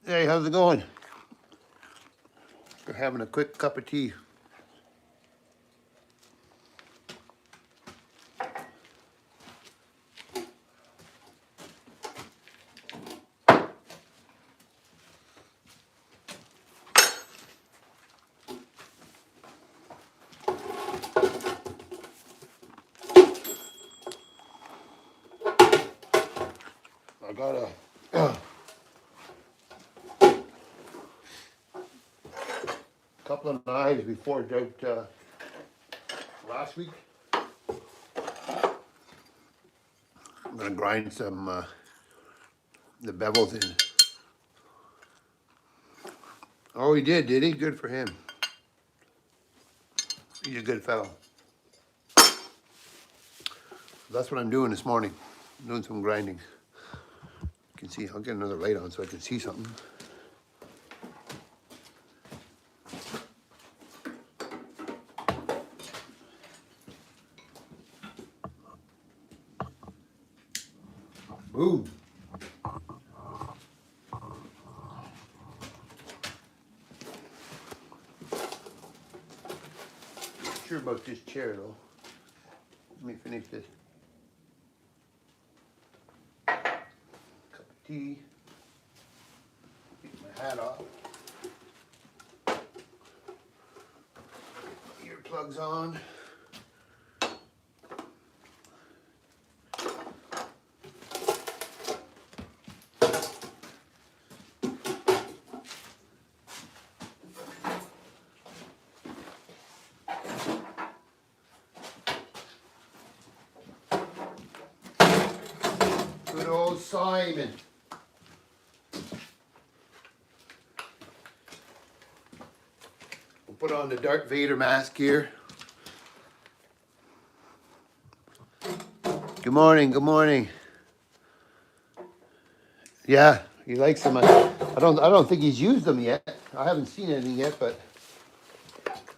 Hey, how's it going? We're having a quick cup of tea. I got a couple of knives before out last week. I'm gonna grind some the bevels in. Oh, he did he? Good for him. He's a good fellow. That's what I'm doing this morning. I'm doing some grinding. You can see, I'll get another light on so I can see something. Boom. Not sure about this chair though. Let me finish this cup of tea. Take my hat off. Earplugs on. Good old Simon. We'll put on the Darth Vader mask here. Good morning, good morning. Yeah, he likes them. I don't think he's used them yet. I haven't seen anything yet, but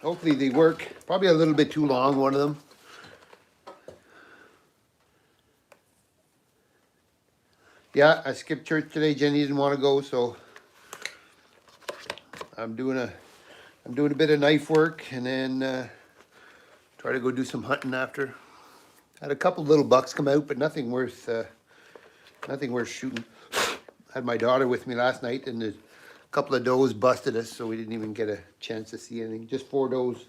hopefully they work. Probably a little bit too long, one of them. Yeah, I skipped church today. Jenny didn't want to go, so I'm doing a bit of knife work and then try to go do some hunting after. Had a couple little bucks come out, but nothing worth shooting. Had my daughter with me last night, and a couple of does busted us, so we didn't even get a chance to see anything. Just 4 does.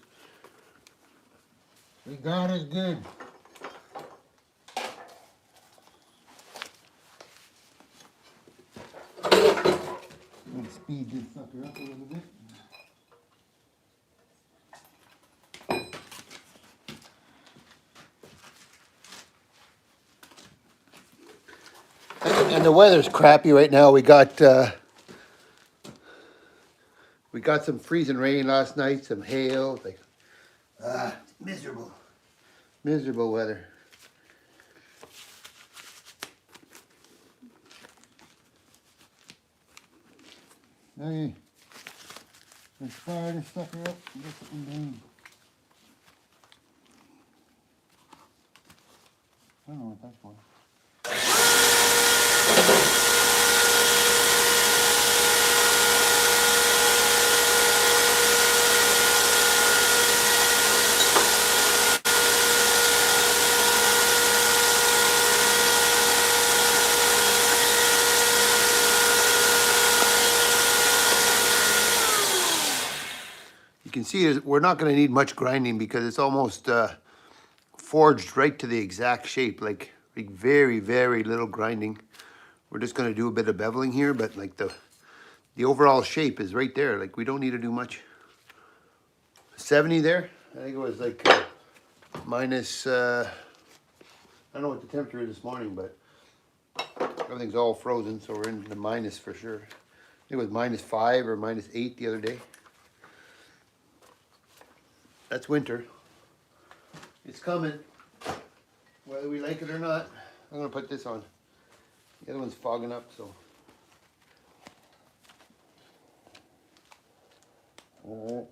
We God is good. I'm gonna speed this sucker up a little bit. And the weather's crappy right now. We got some freezing rain last night, some hail. Like, miserable, miserable weather. Hey, let's fire this sucker up and get something done. I don't know what that's for. You can see we're not going to need much grinding because it's almost forged right to the exact shape, like very, very little grinding. We're just going to do a bit of beveling here, but like the overall shape is right there. Like we don't need to do much. 70 there. I think it was like minus, I don't know what the temperature is this morning, but everything's all frozen, so we're in the minus for sure. I think it was -5 or -8 the other day. That's winter. It's coming, whether we like it or not. I'm gonna put this on. The other one's fogging up, so. All right.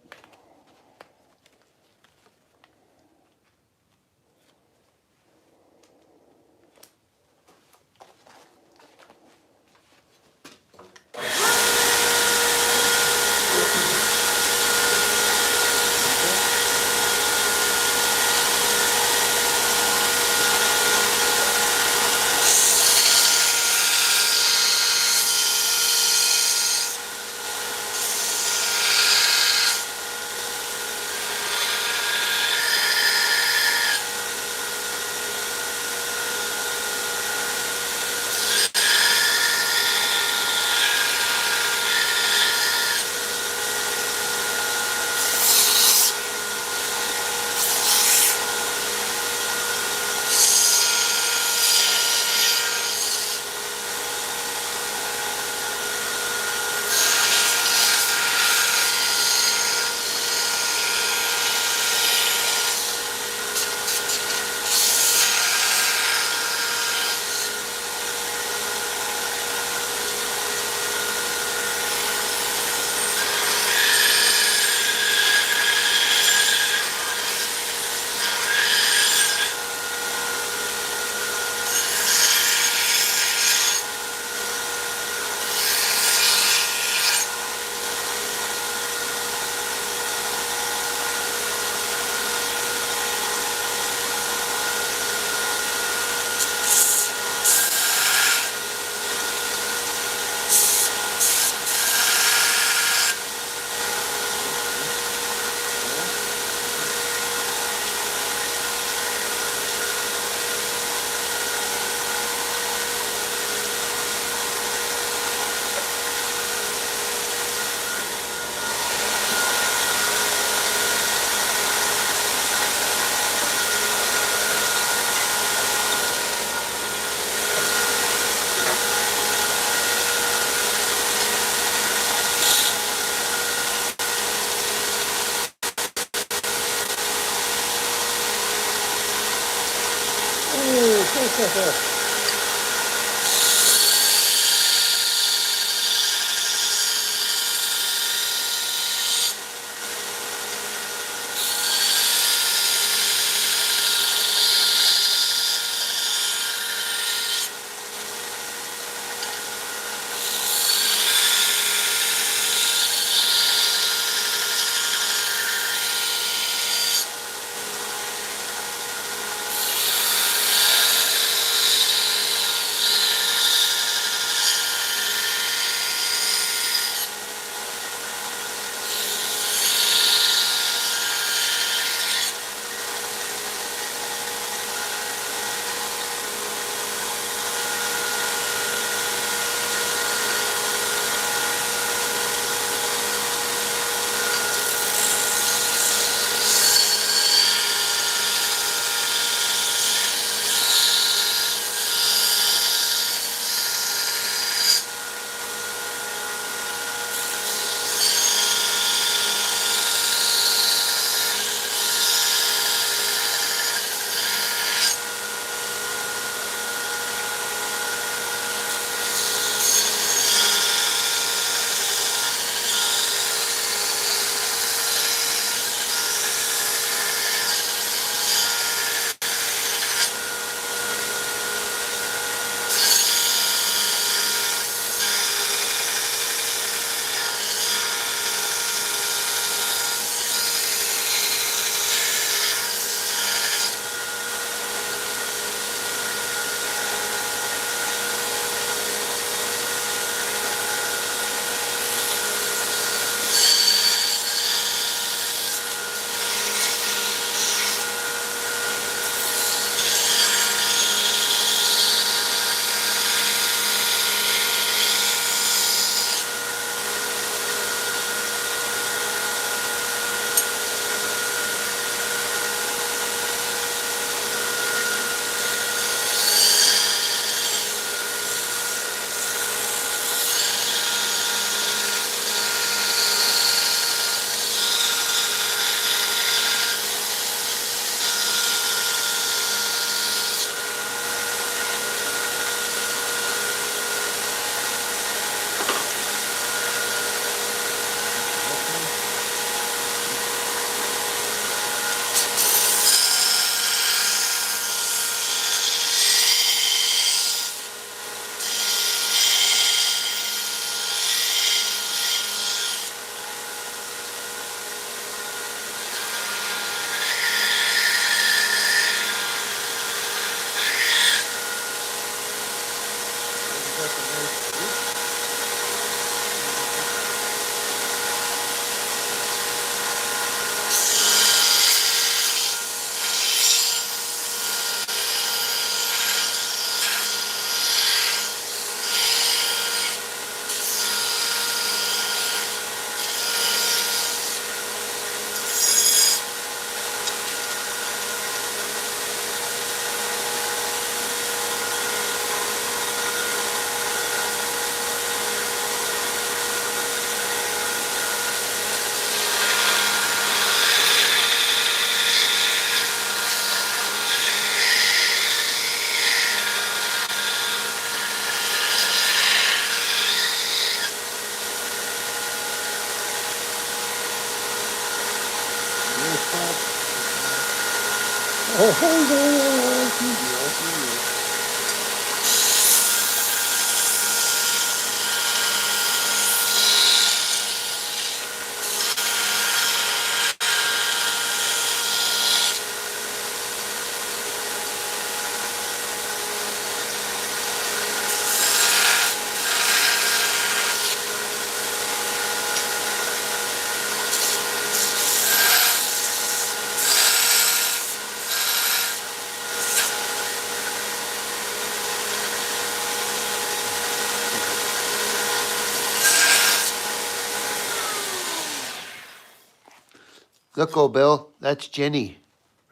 Look, oh Bill, that's Jenny,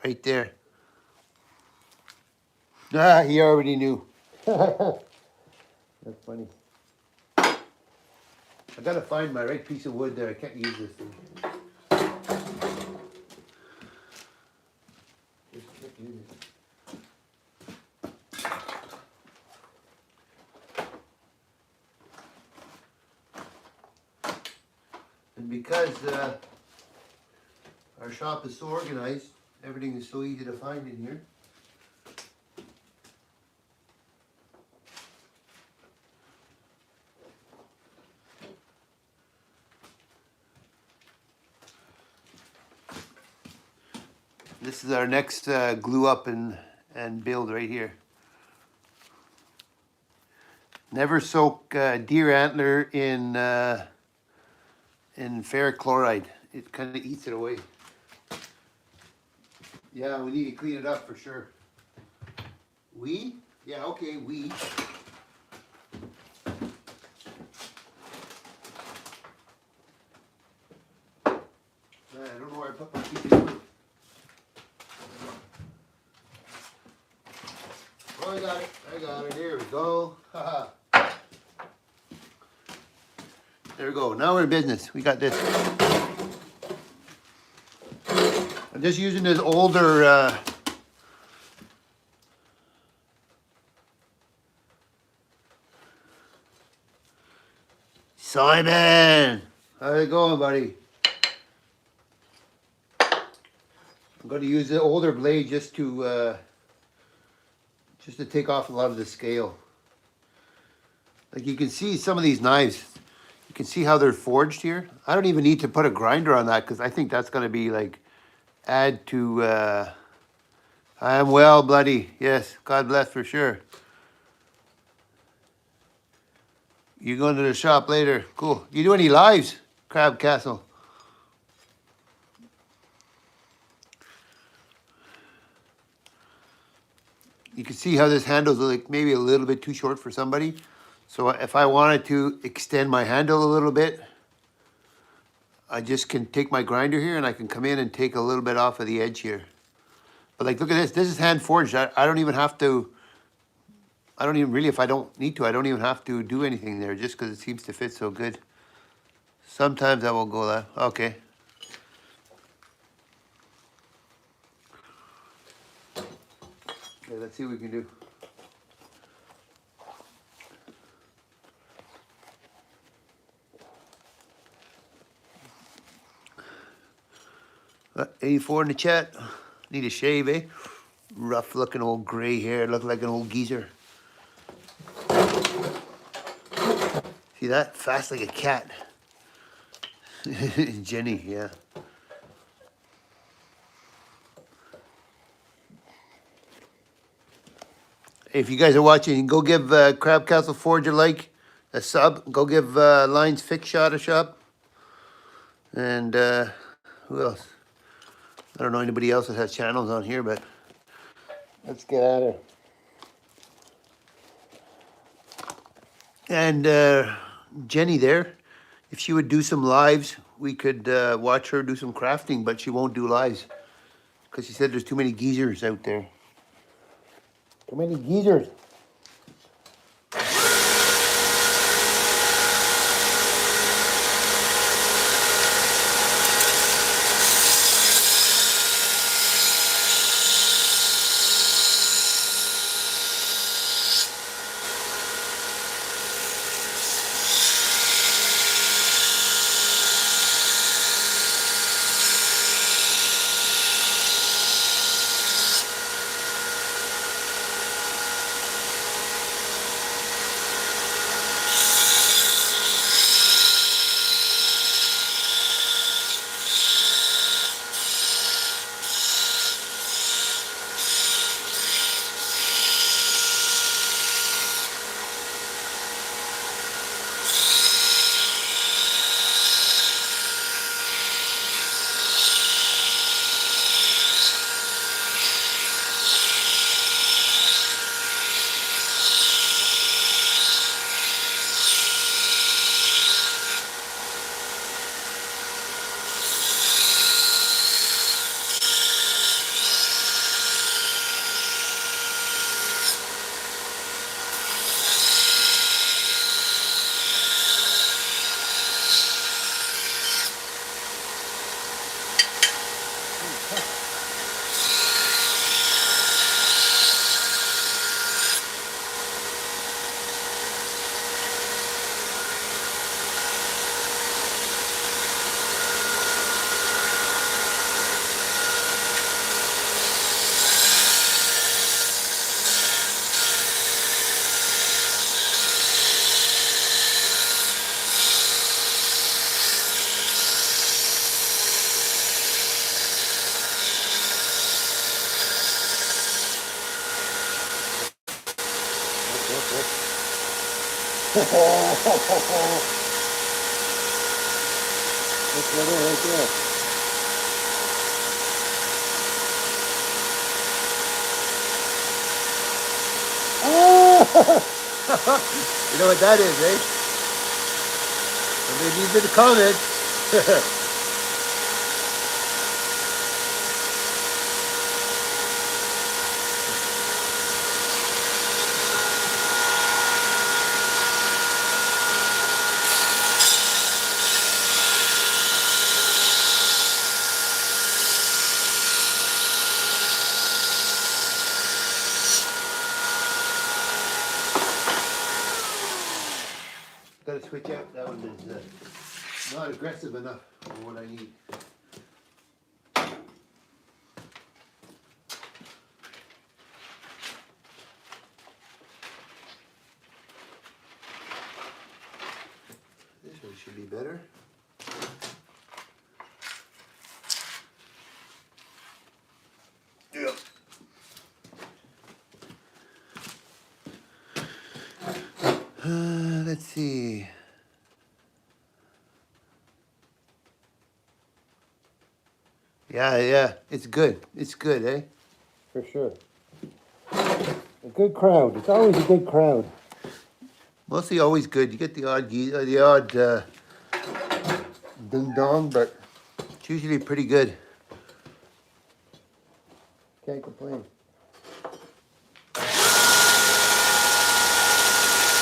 right there. Ah, he already knew. That's funny. I gotta find my right piece of wood there. I can't use this thing. Just can't use it. And because our shop is so organized, everything is so easy to find in here. This is our next glue up and build right here. Never soak deer antler in ferric chloride. It kind of eats it away. Yeah, we need to clean it up for sure. We? Yeah, okay, we. I don't know where I put my piece of glue. Oh, I got it. I got it. Here we go. Haha. There we go. Now we're in business. We got this. I'm just using this older Simon. How's it going, buddy? I'm going to use the older blade just to take off a lot of the scale. Like you can see some of these knives. You can see how they're forged here. I don't even need to put a grinder on that because I think that's going to be like add to. I am well, bloody. Yes, God bless for sure. You going to the shop later? Cool. You do any lives, Crab Castle? You can see how this handle's like maybe a little bit too short for somebody. So if I wanted to extend my handle a little bit, I just can take my grinder here and I can come in and take a little bit off of the edge here. But like, look at this. This is hand forged. I don't even have to, I don't even really, if I don't need to, I don't even have to do anything there just because it seems to fit so good. Sometimes I will go that. Okay. Okay, let's see what we can do. 84 in the chat. Need a shave, eh? Rough looking old gray hair, look like an old geezer. See that? Fast like a cat. Jenny, yeah. If you guys are watching, go give Crab Castle Forge a like, a sub. Go give Lines Fix Shot a shop. And who else? I don't know anybody else that has channels on here, but let's get at it. And Jenny there, if she would do some lives, we could watch her do some crafting, but she won't do lives because she said there's too many geezers out there. Too many geezers. That's better right there. You know what that is, eh? Somebody leave in the comments. Gotta switch out. That one is not aggressive enough for what I need. This one should be better. Yeah. Let's see. Yeah, it's good. It's good, eh? For sure. A good crowd. It's always a good crowd. Mostly always good. You get the odd ding dong, but it's usually pretty good. Can't complain.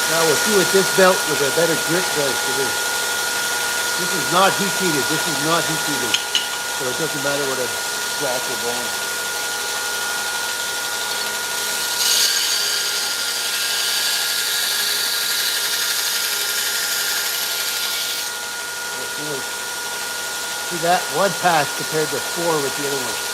Now we'll see what this belt with a better grip does to this. This is not heat treated. This is not heat treated. So it doesn't matter what a jack or bone. See that? One pass compared to 4 with the other one.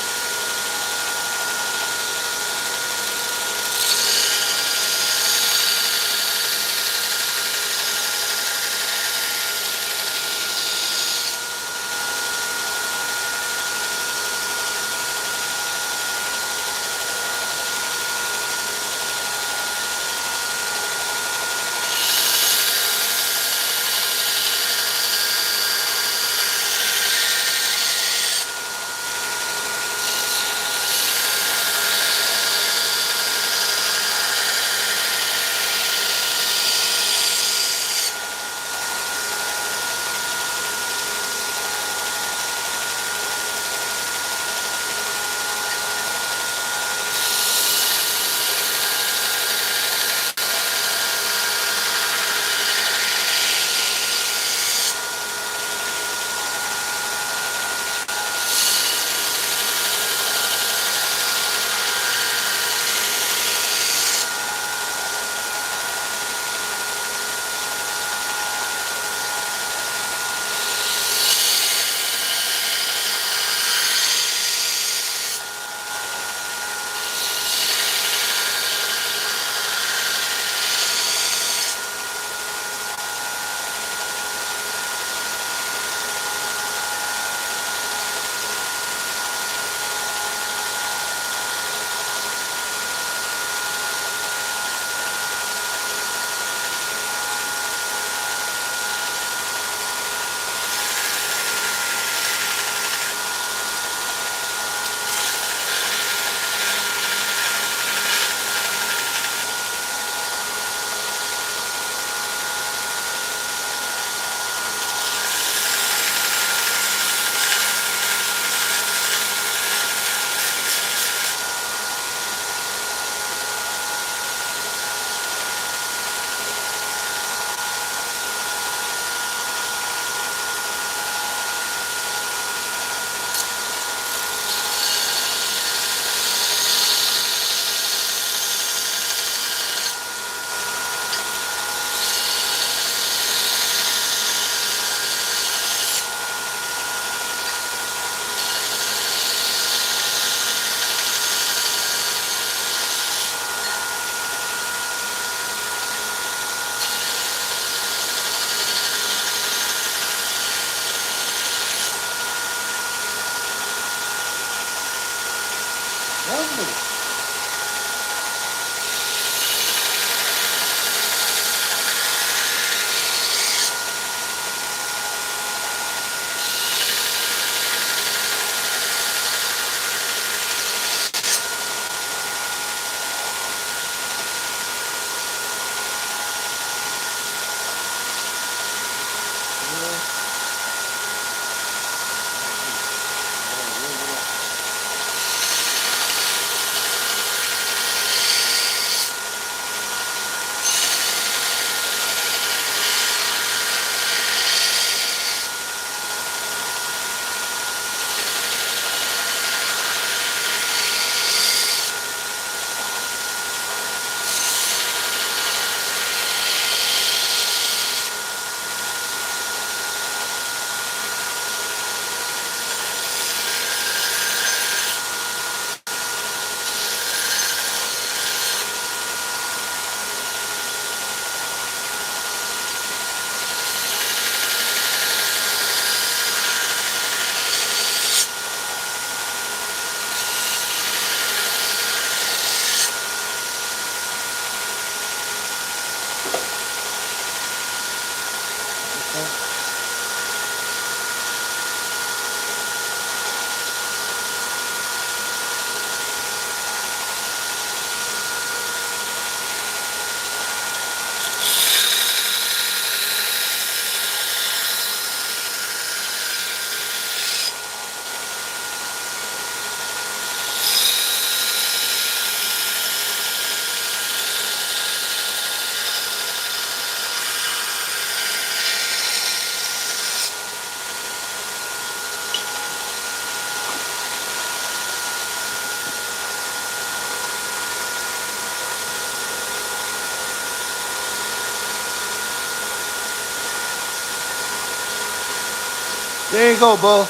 There you go, Bo.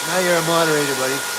Now you're a moderator, buddy.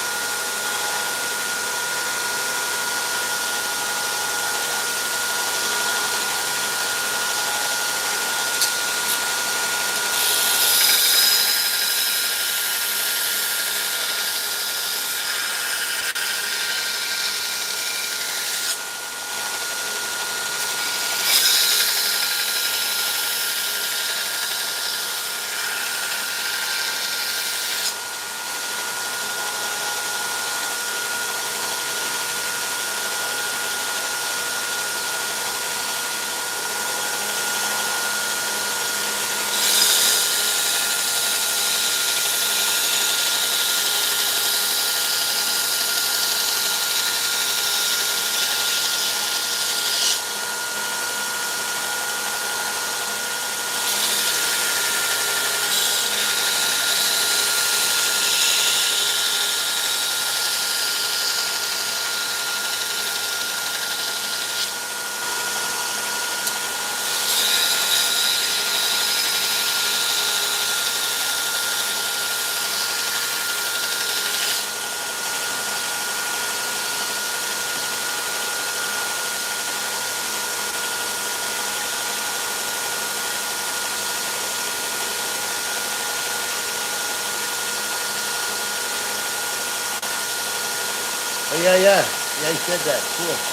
Oh, yeah, yeah. Yeah, he said that. Cool.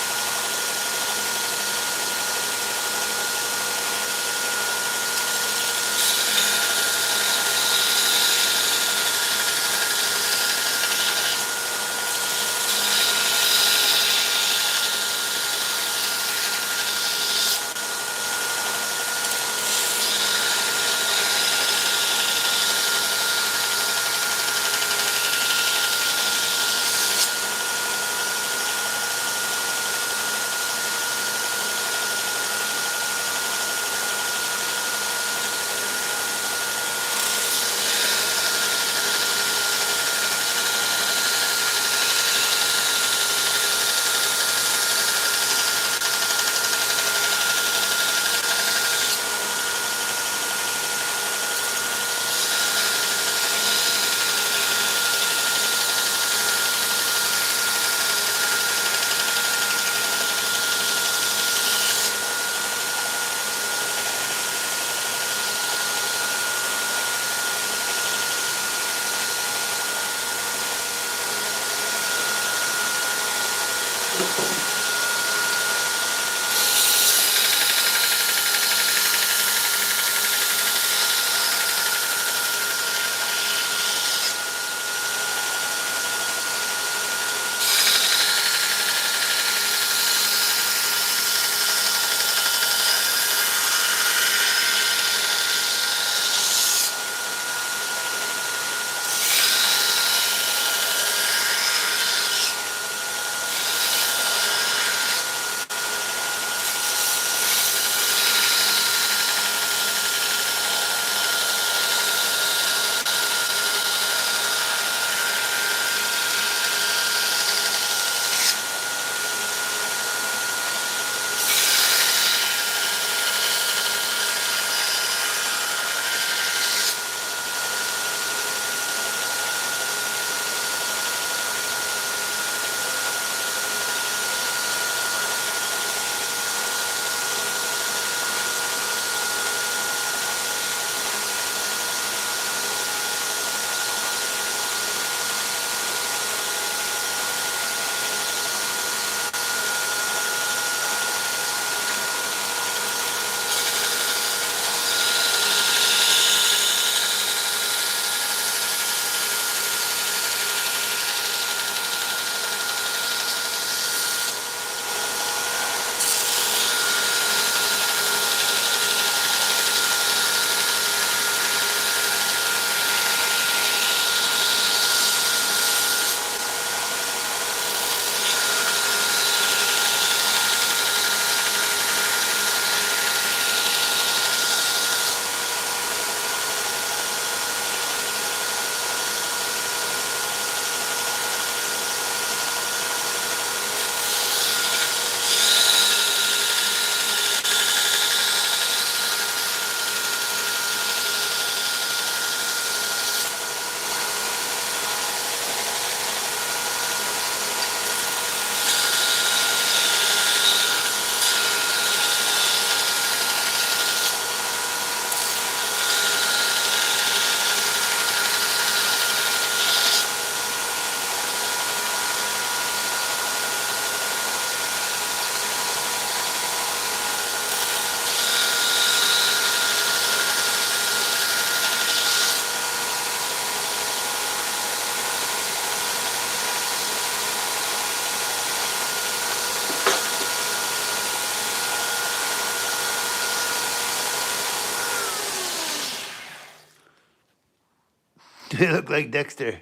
They look like Dexter.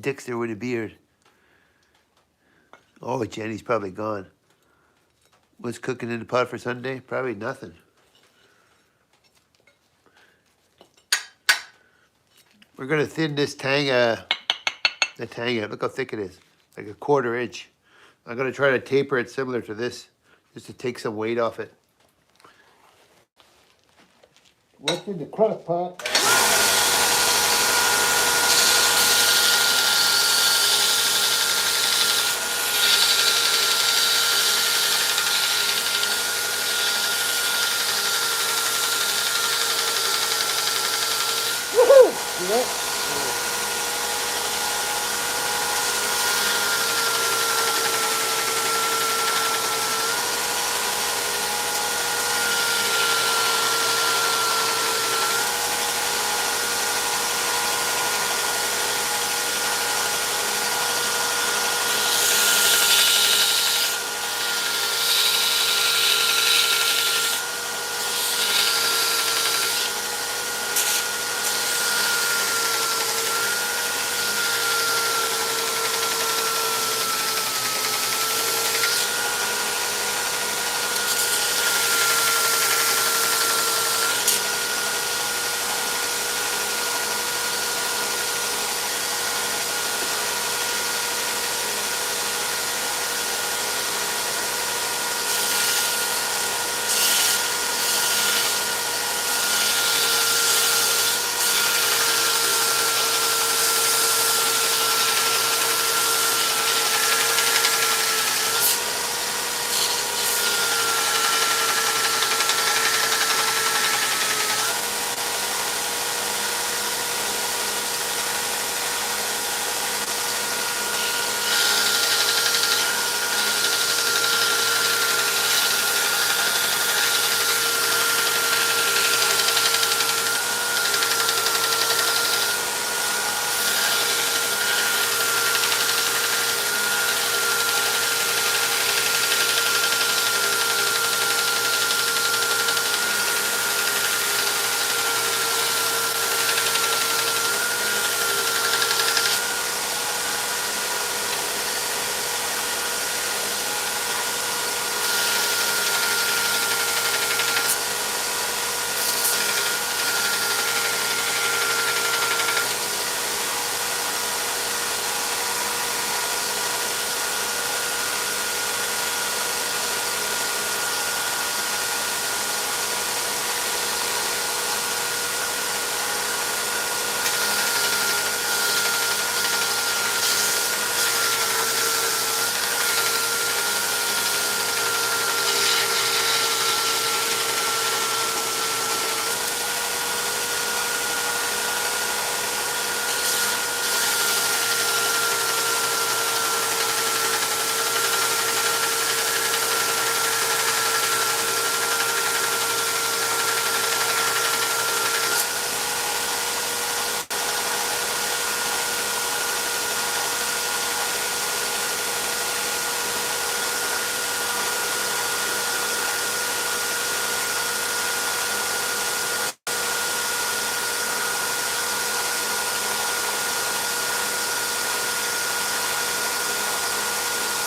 Dexter with a beard. Oh, Jenny's probably gone. What's cooking in the pot for Sunday? Probably nothing. We're gonna thin this tanga, the tanga. Look how thick it is, like a 1/4 inch. I'm gonna try to taper it similar to this, just to take some weight off it. What's in the crock pot? Woohoo! See that?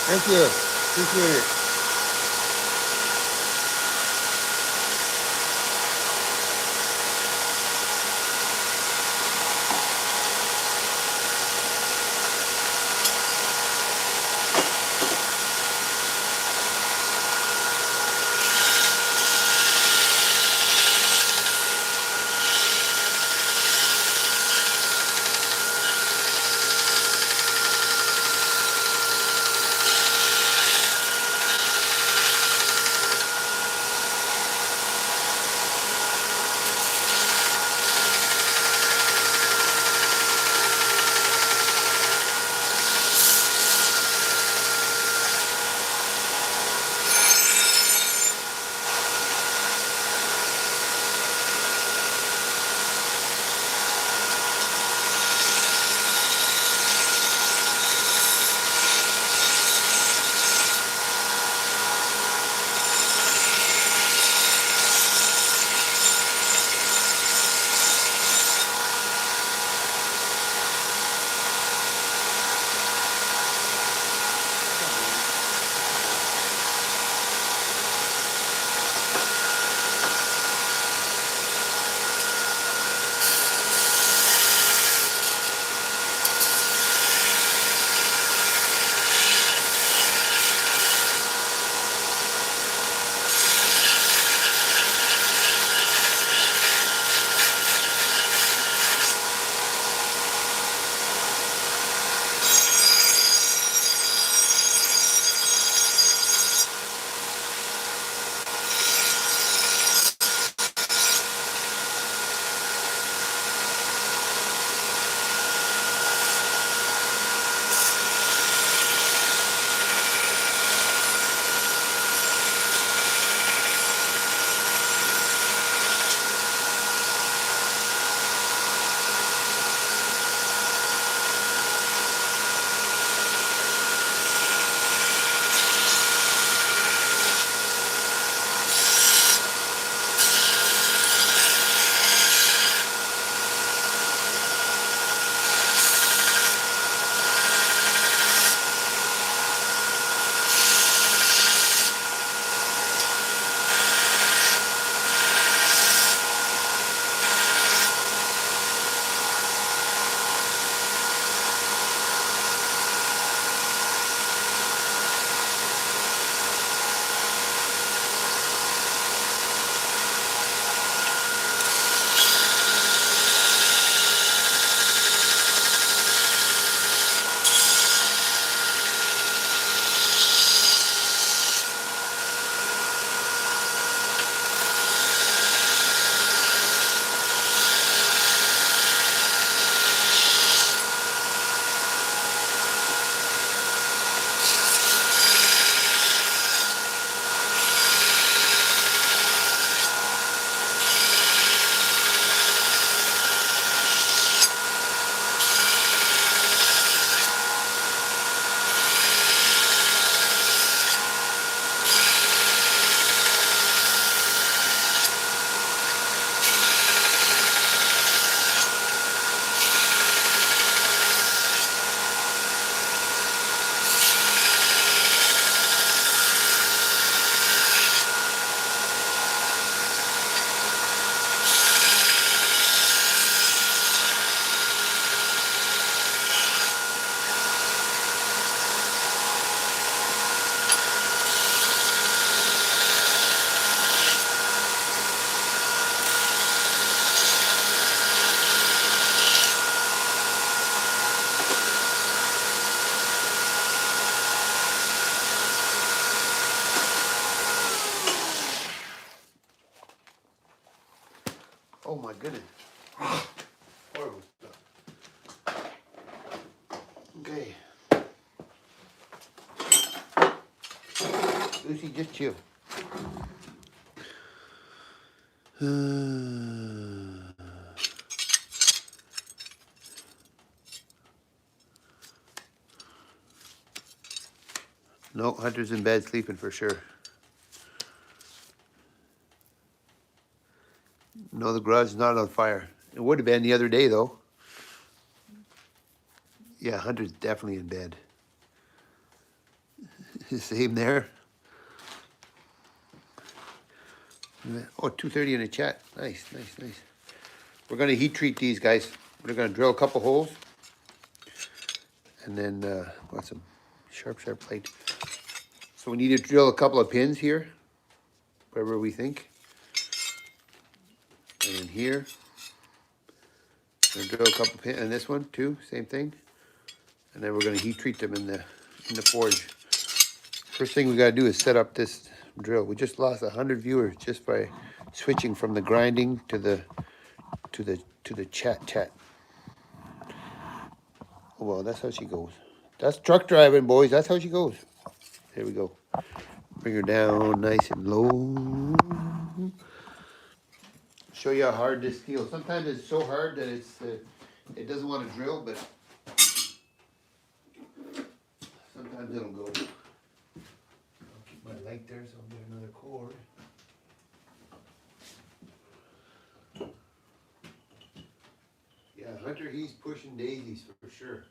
Thank you. Appreciate it. Lucy, just chill. No, Hunter's in bed sleeping for sure. No, the garage is not on fire. It would have been the other day though. Yeah, Hunter's definitely in bed. Same there. Oh, 2:30 in the chat. Nice, nice, nice. We're gonna heat treat these guys. We're gonna drill a couple holes. And then got some sharp plate. So we need to drill a couple of pins here, wherever we think. And in here. We're gonna drill a couple pins, and this one too, same thing. And then we're gonna heat treat them in the forge. First thing we gotta do is set up this drill. We just lost 100 viewers just by switching from the grinding to the chat. Oh, well, that's how she goes. That's truck driving, boys. That's how she goes. There we go. Bring her down nice and low. Show you how hard this steel. Sometimes it's so hard that it doesn't want to drill, but sometimes it'll go. I'll keep my light there so I'll get another cord. Yeah, Hunter, he's pushing daisies for sure.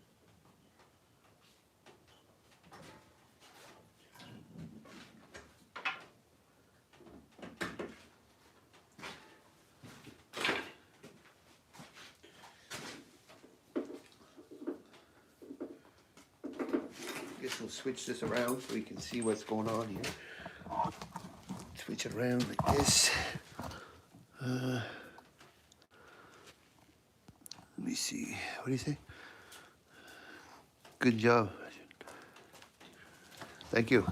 Guess we'll switch this around so we can see what's going on here. Switch it around like this. Let me see. What do you say? Good job. Thank you.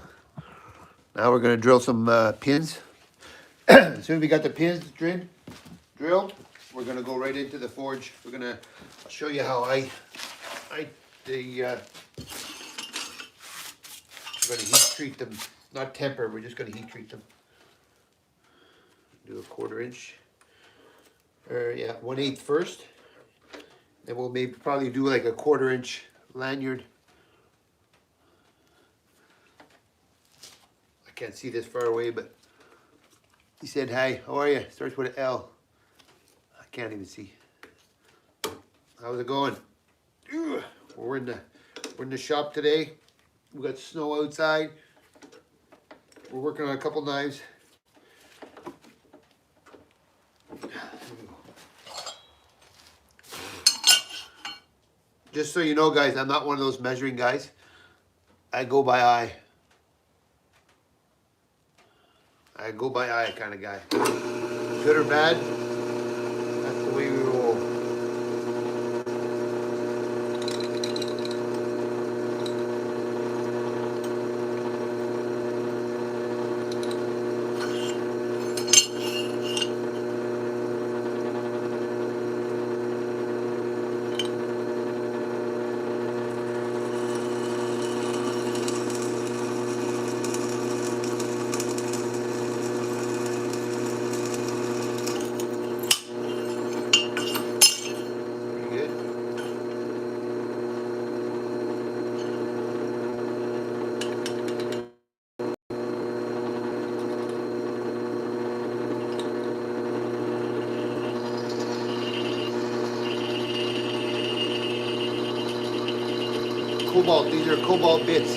Now we're going to drill some pins. As soon as we got the pins drilled, we're going to go right into the forge. I'll show you how we're going to heat treat them. Not temper, we're just going to heat treat them. Do a 1/4 inch. Yeah, 1/8 first. Then we'll probably do like a 1/4 inch lanyard. I can't see this far away, but he said, "Hi, how are you?" Starts with an L. I can't even see. How's it going? We're in the shop today. We got snow outside. We're working on a couple knives. Just so you know, guys, I'm not one of those measuring guys. I go by eye. I go by eye kind of guy. Good or bad, that's the way we roll. Cobalt, these are cobalt bits.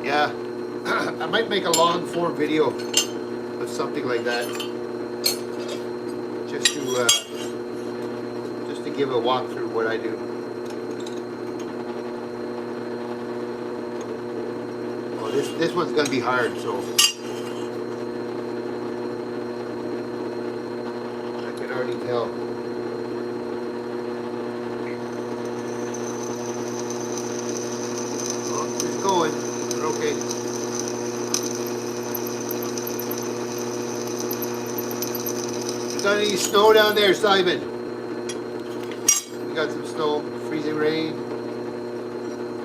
Yeah, I might make a long form video of something like that, just to give a walkthrough of what I do. Oh, this one's gonna be hard, so I can already tell. Oh, it's going. okay. You got any snow down there, Simon? We got some snow, freezing rain.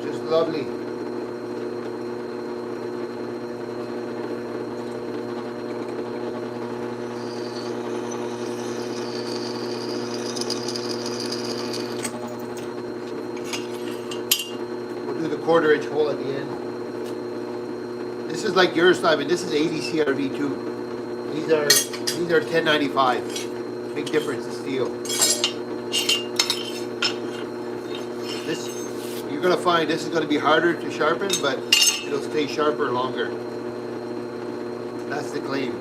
Just lovely. We'll do the 1/4 inch hole at the end. This is like yours, Simon. This is 80 CRV too. These are 1095. Big difference in steel. This, you're gonna find this is gonna be harder to sharpen, but it'll stay sharper longer. That's the claim.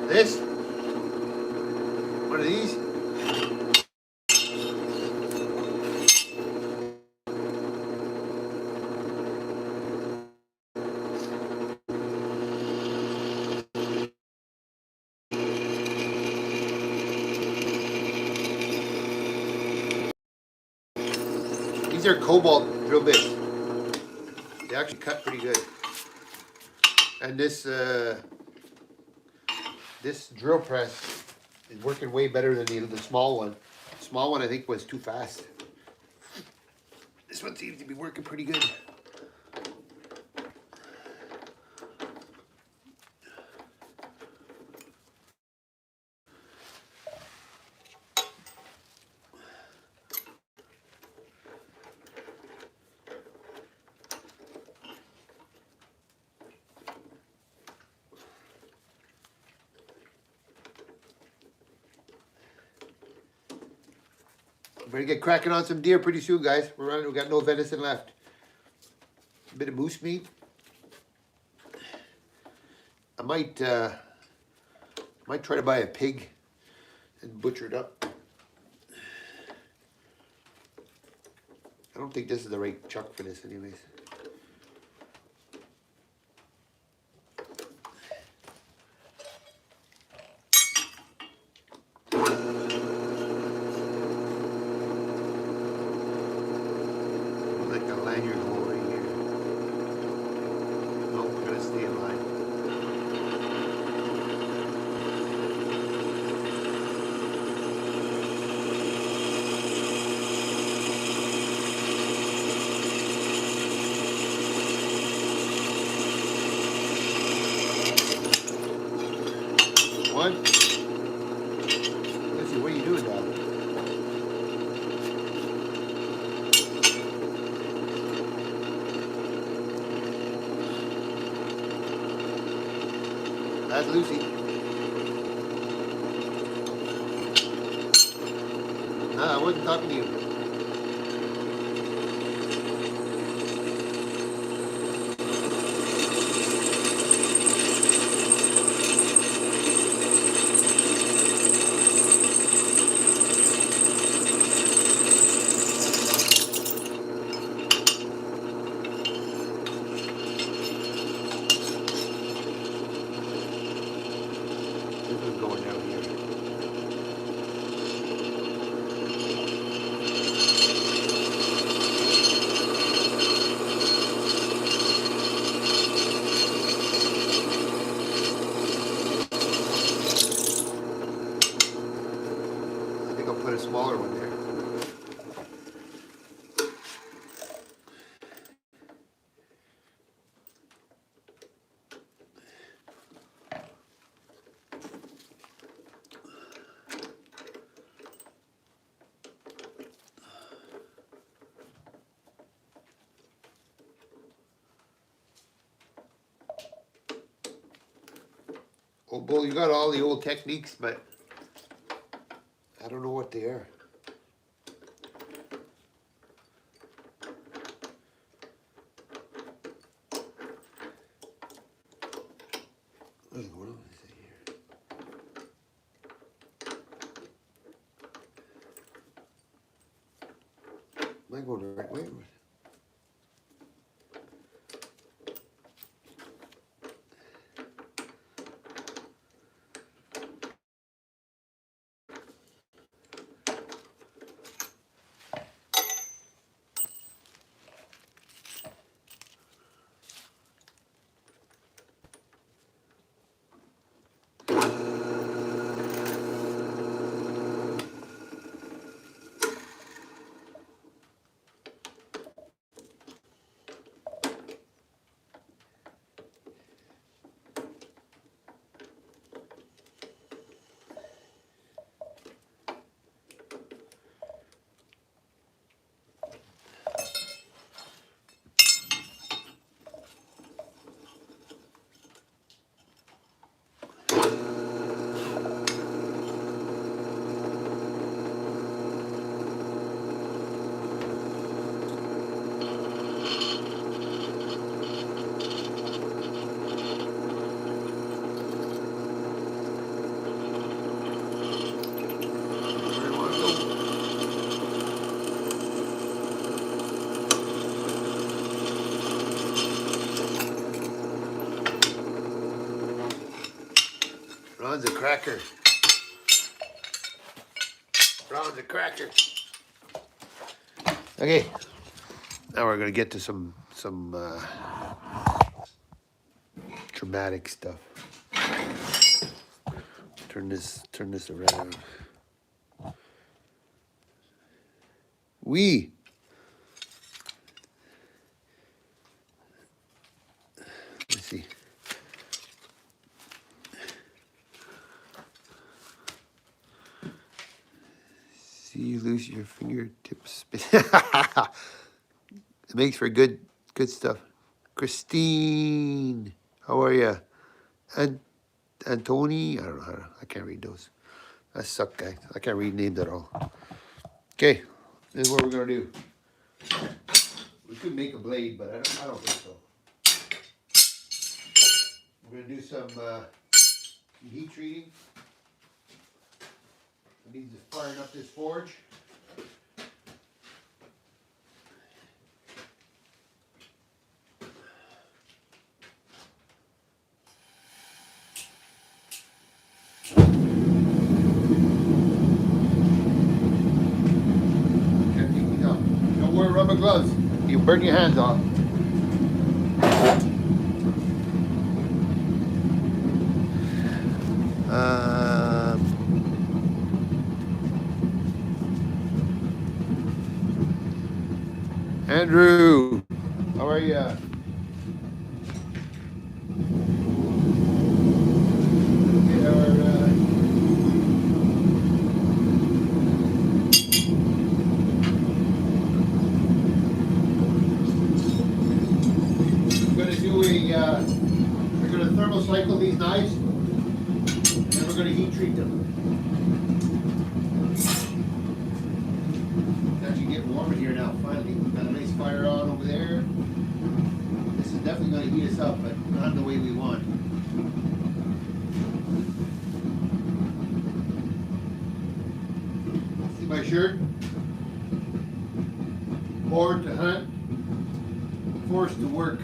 This, one of these. These are Cobalt drill bits. They actually cut pretty good. And this this drill press is working way better than the small one. The small one I think was too fast. This one seems to be working pretty good. Better get cracking on some deer pretty soon, guys. We got no venison left. A bit of moose meat. I might try to buy a pig and butcher it up. I don't think this is the right chuck for this anyways. Like a lanyard hole right here. No, we're gonna stay in line. One. Let's see, what are you doing, dog? That's Lucy. Nah, I wasn't talking to you. This is going down here. Oh, Bull, you got all the old techniques, but I don't know what they are. What is it here? Am I going the right way? Ron's a cracker. Ron's a cracker. Okay, now we're gonna get to some dramatic stuff. Turn this around. Let's see. See you lose your fingertips. It makes for good stuff. Christine, how are you? And Antoni, I don't know how to, I can't read those. I suck, guys. I can't read names at all. Okay, this is what we're gonna do. We could make a blade, but I don't think so. We're gonna do some heat treating. It needs to firing up this forge. Don't wear rubber gloves. You burn your hands off. Andrew, how are you? We're going to thermocycle these knives, and then we're going to heat treat them. It's actually getting warm in here now, finally. We've got a nice fire on over there. This is definitely going to heat us up, but not the way we want. See my shirt? Born to hunt, forced to work.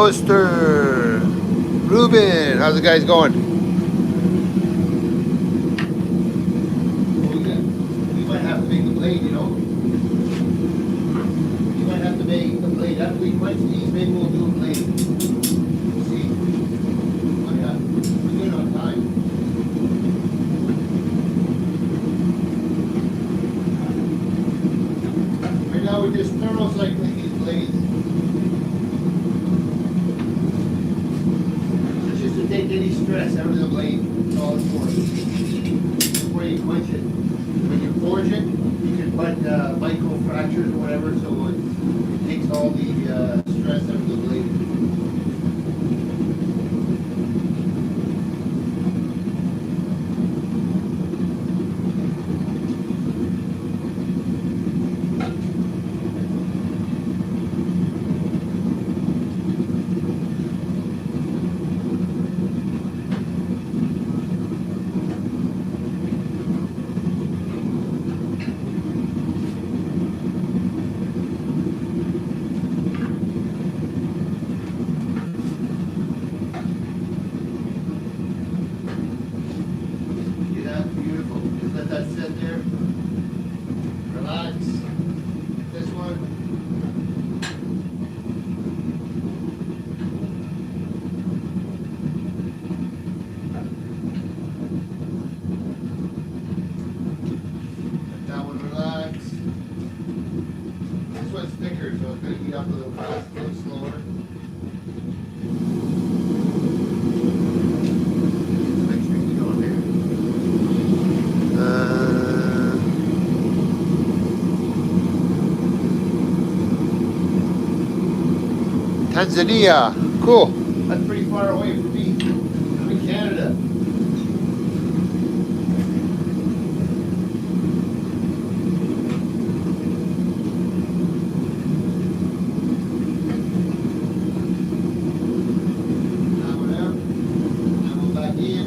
Hollister. Ruben, how's the guys going? We might have to make the blade, you know. We might have to make the blade. After we quench these, maybe we'll do a blade. We'll see. Oh yeah, we're good on time. Right now we're just thermocycling these blades. It's just to take any stress out of the blade. That's all it's for. Before you quench it. When you forge it, you can put micro fractures or whatever, so it takes all the stress out of the blade. Beautiful. Just let that sit there. Relax. This one. Let that one relax. This one's thicker, so it's going to heat up a little fast, a little slower. Tanzania, cool. That's pretty far away from me. I'm in Canada. That one out. That one back in.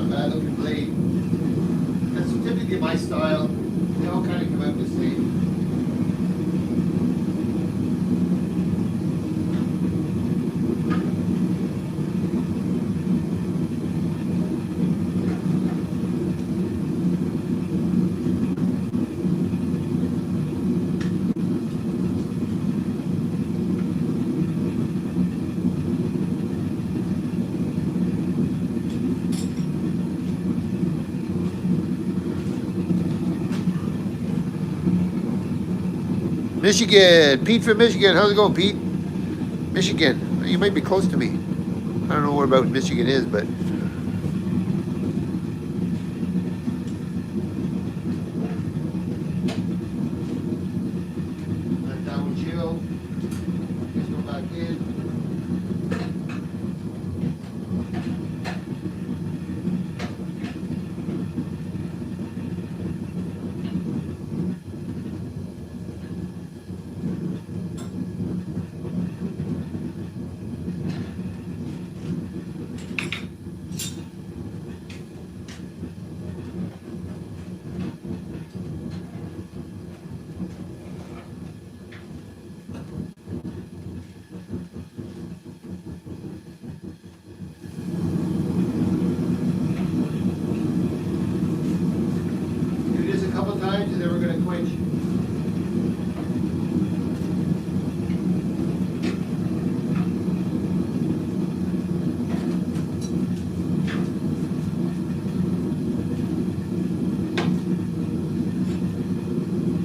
Bad looking blade. That's typically my style. They all kind of come out the same. Michigan, Pete from Michigan. How's it going, Pete? Michigan. You might be close to me. I don't know where about Michigan is, but let that one chill. Just go back in. Times and then we're going to quench.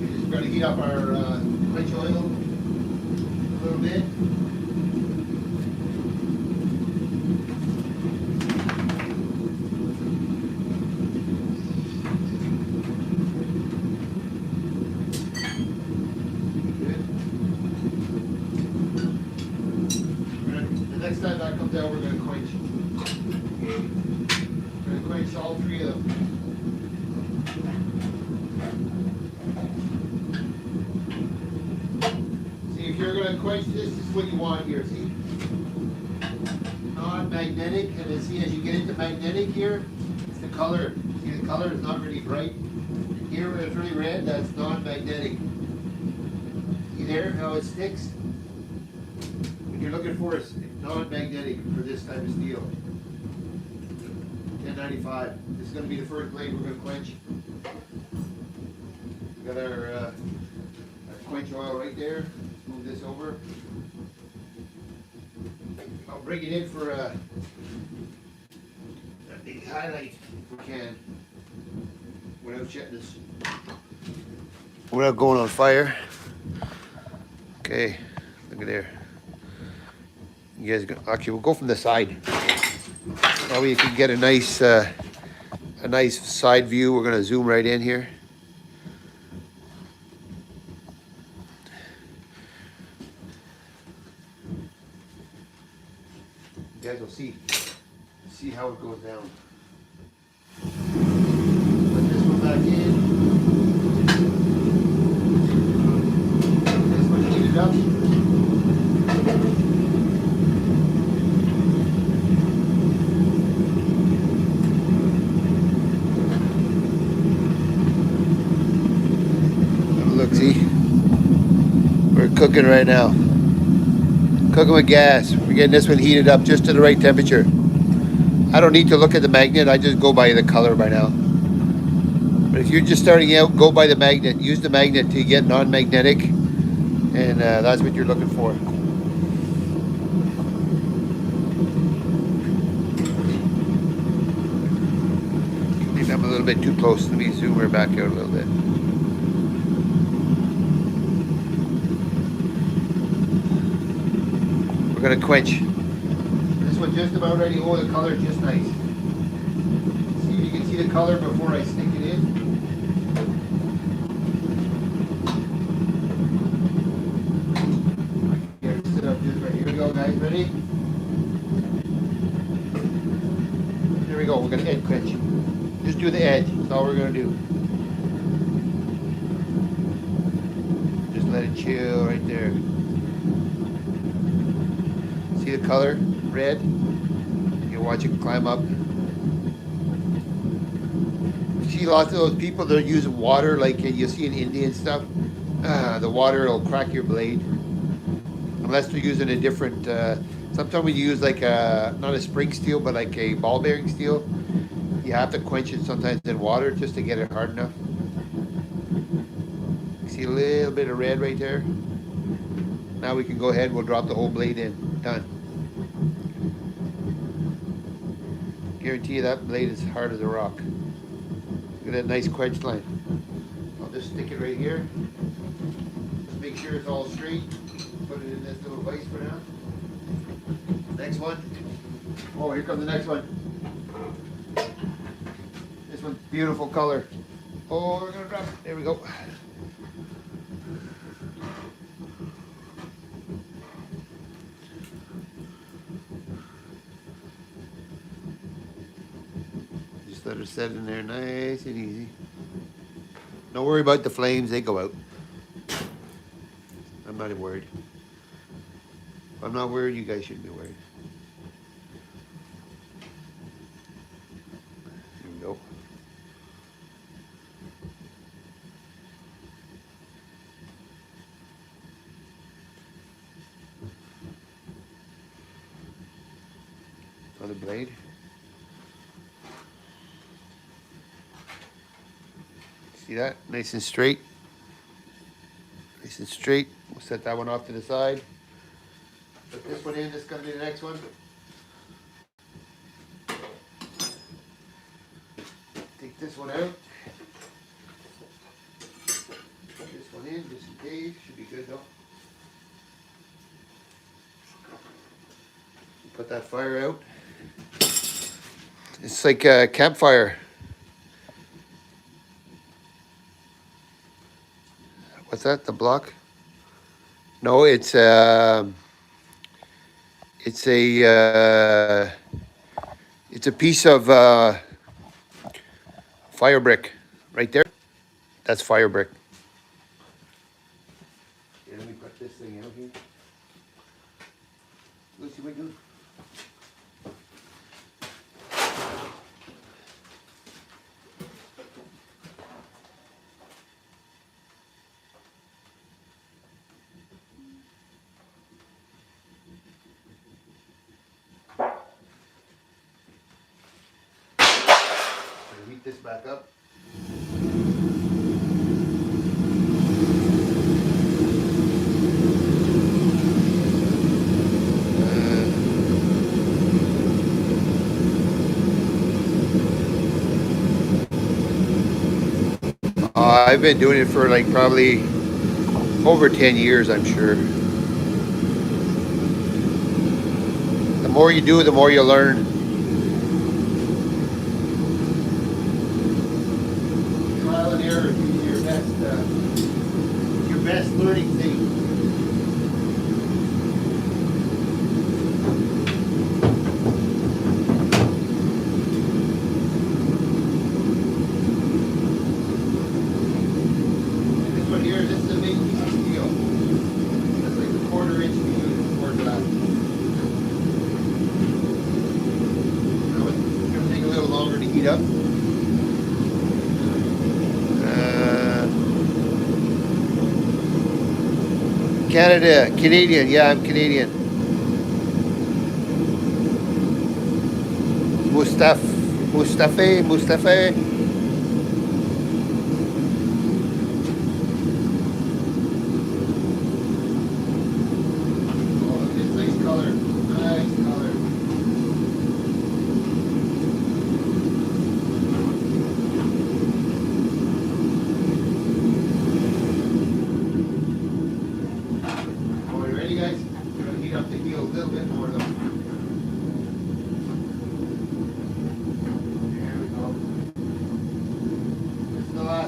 We're just going to heat up our quench oil a little bit. Next time that comes out, we're going to quench. We're going to quench all three of them. See, if you're going to quench this, this is what you want here, see? Non-magnetic. magnetic, and then see as you get into magnetic here, it's the color. See the color is not really bright. Here where it's really red, that's non-magnetic. See there how it sticks? What you're looking for is non-magnetic for this type of steel. 1095. This is going to be the first blade we're going to quench. We got our quench oil right there. Move this over. I'll bring it in for a big highlight if we can, without shutting this. Without going on fire. Okay, look at there. You guys go, actually we'll go from the side. That way you can get a nice side view. We're gonna zoom right in here. You guys will see how it goes down. Put this one back in. This one heat it up. Look, see, we're cooking right now. Cooking with gas. We're getting this one heated up just to the right temperature. I don't need to look at the magnet. I just go by the color by now. But if you're just starting out, go by the magnet. Use the magnet to get non-magnetic, and that's what you're looking for. Maybe I'm a little bit too close. Let me zoom her back out a little bit. We're gonna quench. This one's just about ready. Oh, the color is just nice. See, you can see the color before I stick it in. Here, sit up just right. Here we go, guys. Ready? Here we go. We're gonna edge quench. Just do the edge. That's all we're gonna do. Just let it chill right there. See the color, red? You watch it climb up. You see lots of those people that are using water, like you see in India and stuff. The water will crack your blade. Unless they're using a different, sometimes when you use like not a spring steel, but like a ball bearing steel, you have to quench it sometimes in water just to get it hard enough. See a little bit of red right there? Now we can go ahead, we'll drop the whole blade in. Done. Guarantee you that blade is hard as a rock. Look at that nice quench line. I'll just stick it right here. Just make sure it's all straight. Put it in this little vise for now. Next one. Oh, here comes the next one. This one's beautiful color. Oh, we're gonna drop it. There we go. Let her set in there nice and easy. Don't worry about the flames, they go out. I'm not worried. If I'm not worried, you guys shouldn't be worried. Here we go. Another blade. See that? Nice and straight. Nice and straight. We'll set that one off to the side. Put this one in. This is going to be the next one. Take this one out. Put this one in just in case. Should be good though. Put that fire out. It's like a campfire. What's that? The block? No, it's a piece of fire brick right there. That's fire brick. Here, let me put this thing out here. Lucy, what you doing? this back up. I've been doing it for like probably over 10 years, I'm sure. The more you do, the more you learn. Trial and error is your best learning thing. This is a big piece of steel. That's like a 1/4 inch for glass. Now it's going to take a little longer to heat up. Canada, Canadian, yeah, I'm Canadian. Mustafa.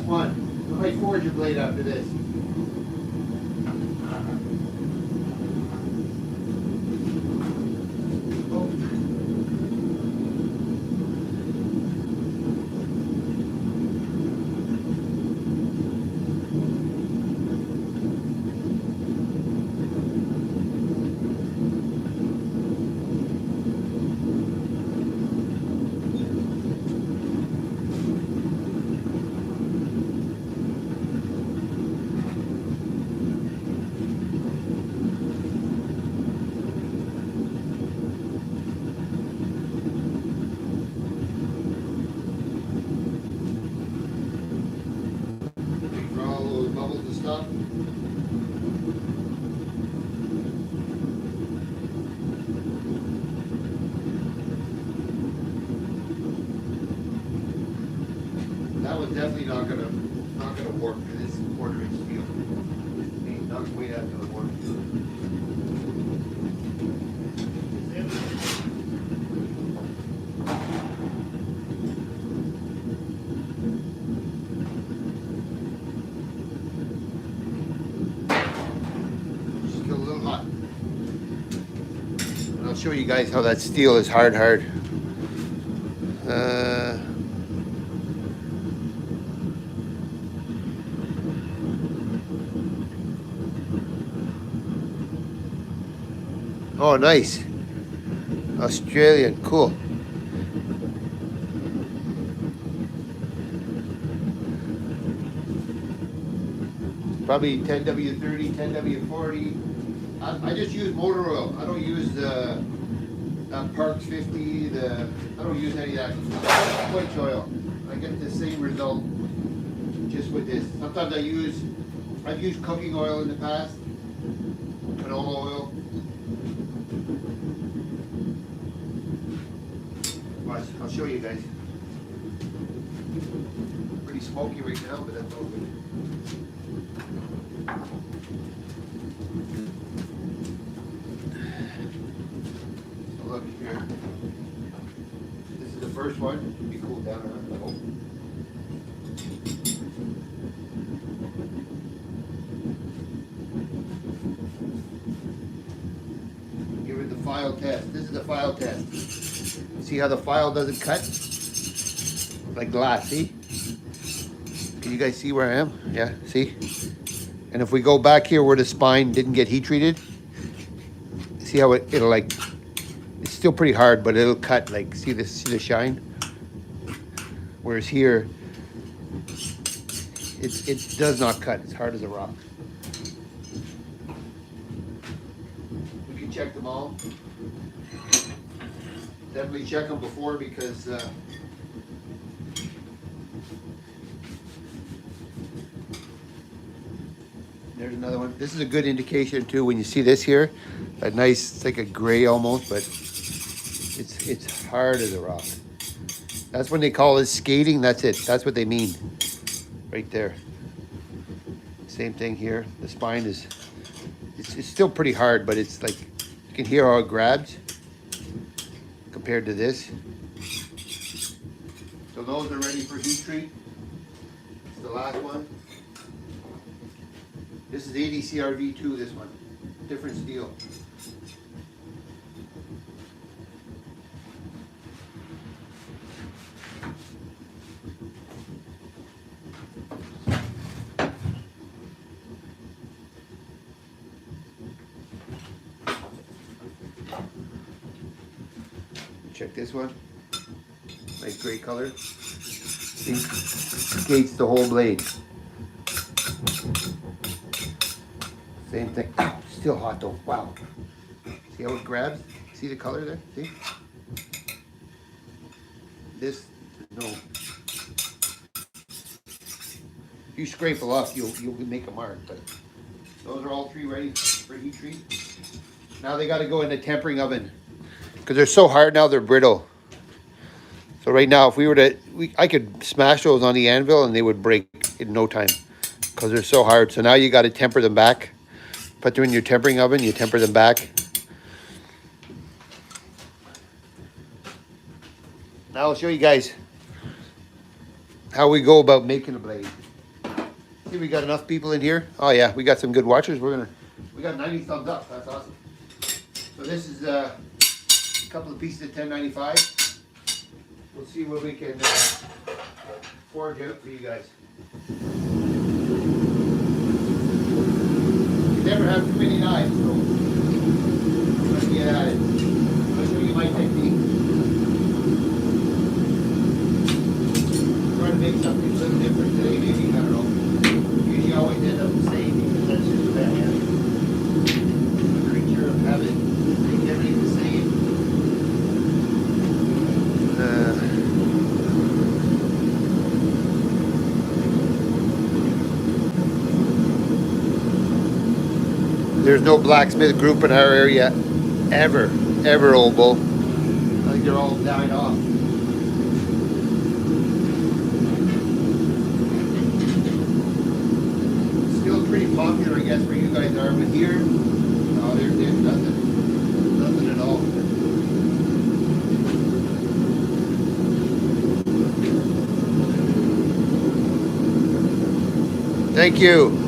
One. I might forge a blade after this. Bubbles and stuff. That one's definitely not gonna work for this 1/4 inch steel. Not way out gonna work. I'll show you guys how that steel is hard. Oh, nice. Australian, cool. Probably 10W30, 10W40. I just use motor oil. I don't use the Parks 50. I don't use any of that Twitch oil. I get the same result just with this. Sometimes I've used cooking oil in the past, canola oil. Watch, I'll show you guys. Pretty smoky right now, but that's all good. Look here. This is the first one. Be cooled down around the hole. Give it the file test. This is the file test. See how the file doesn't cut? Like glass, see? Can you guys see where I am? Yeah, see? And if we go back here where the spine didn't get heat treated, see how it'll like, it's still pretty hard, but it'll cut, like, see the shine? Whereas here, it does not cut. It's hard as a rock. We can check them all. Definitely check them before, because There's another one. This is a good indication too. When you see this here, a nice, it's like a gray almost, but it's hard as a rock. That's when they call it skating. That's it. That's what they mean, right there. Same thing here. The spine is, it's still pretty hard, but it's like you can hear how it grabs compared to this. So those are ready for heat treat. It's the last one. This is ADCRV2, this one. Different steel. Check this one. Nice gray color. See? Gates the whole blade. Same thing. Ow, still hot though. Wow. See how it grabs? See the color there? See? This, no. If you scrape it off, you'll make a mark. But those are all three ready for heat treat. Now they got to go in the tempering oven because they're so hard now. They're brittle. So right now, if we were to, I could smash those on the anvil and they would break in no time because they're so hard. So now you got to temper them back. Put them in your tempering oven, you temper them back. Now I'll show you guys how we go about making a blade. See, we got enough people in here. Oh yeah, we got some good watchers. We got 90 thumbs up. That's awesome. So this is a couple of pieces of 1095. We'll see what we can forge out for you guys. Never have too many knives, so let's get at it. I'll show you my technique. Try to make something a little different today, maybe, I don't know. Usually I always end up the same because that's just what I am. I'm a creature of habit. Make everything the same. There's no blacksmith group in our area ever, Old Bull. I think they're all died off. Still pretty popular, I guess, where you guys are, but here, no, there's nothing at all. Thank you.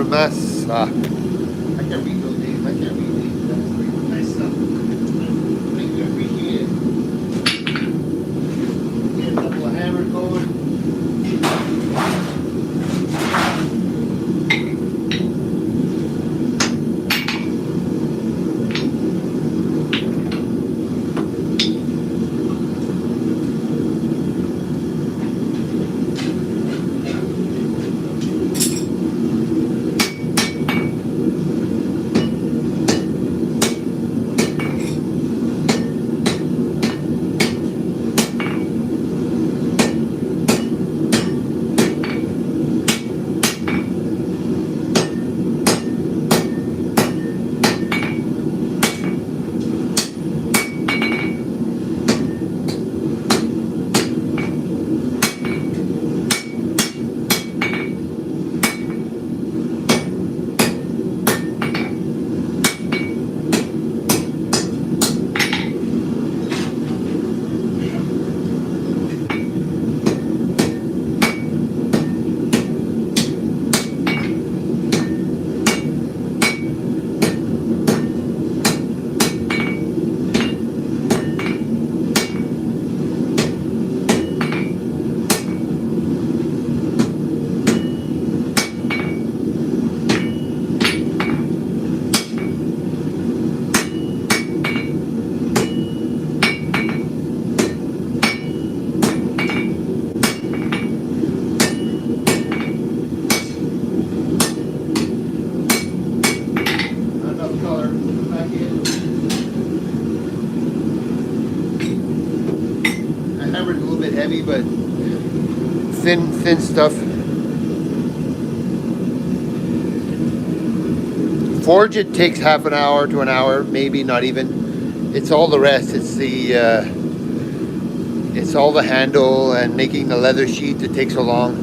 Massa. I can't read those names. I can't read these. That's pretty nice stuff. Thank you. I appreciate it. Get a couple of hammers going. but thin stuff. Forge it takes half an hour to an hour, maybe not even. It's all the rest. It's all the handle and making the leather sheet that takes so long.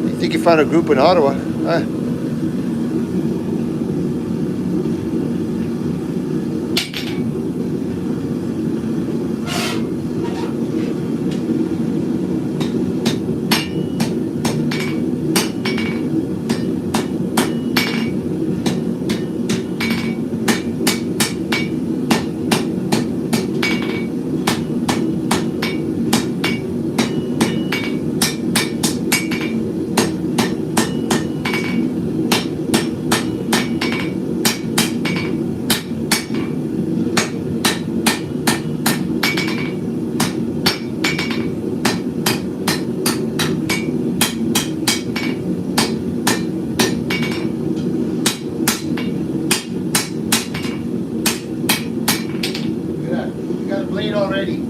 I think you found a group in Ottawa, huh? Already.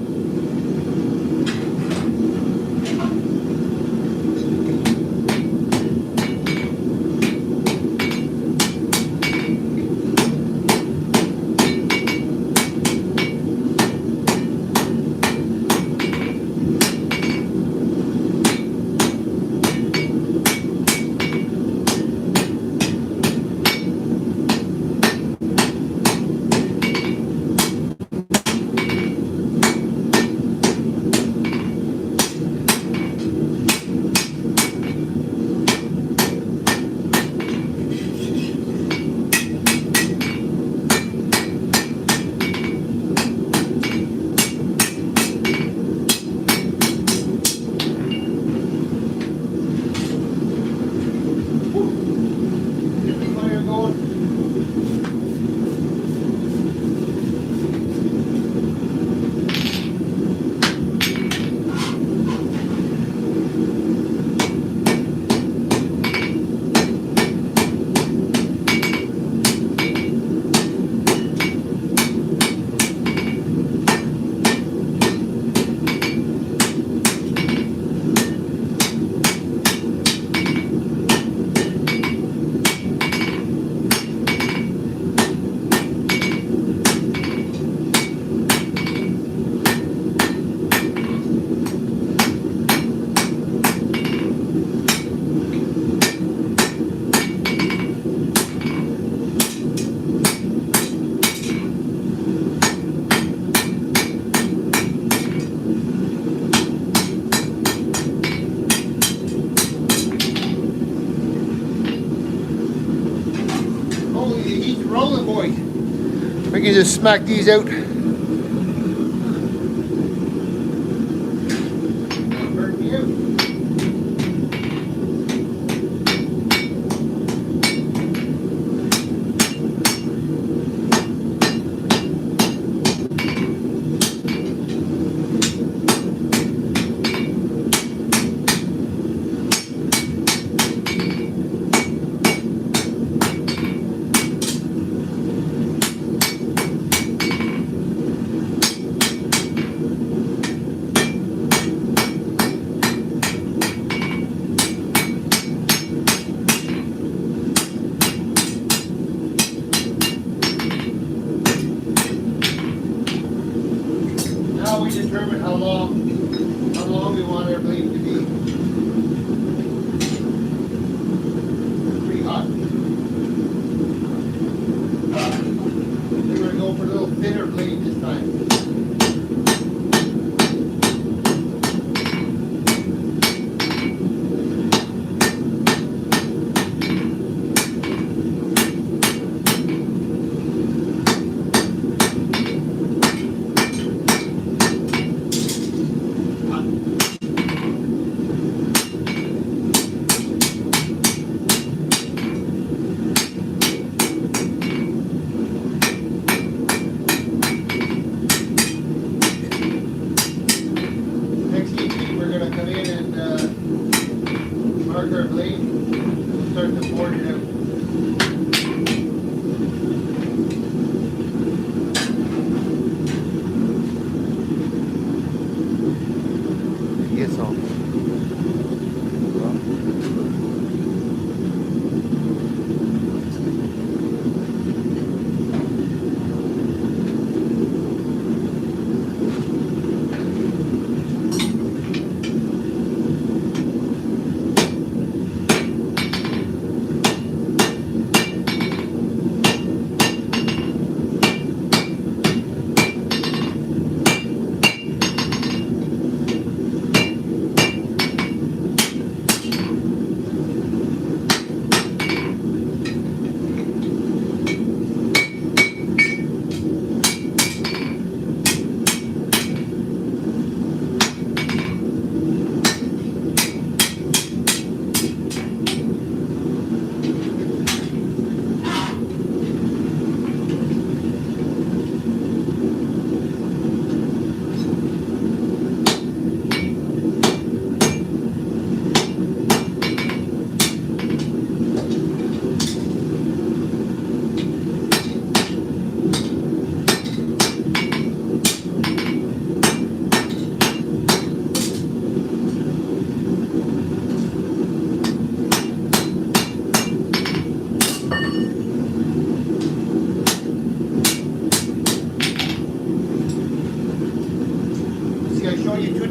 Rolling, boys. We can just smack these out. Burn me out. Now we determine how long we want our blade to be. Pretty hot. We're going to go for a little thinner blade this time.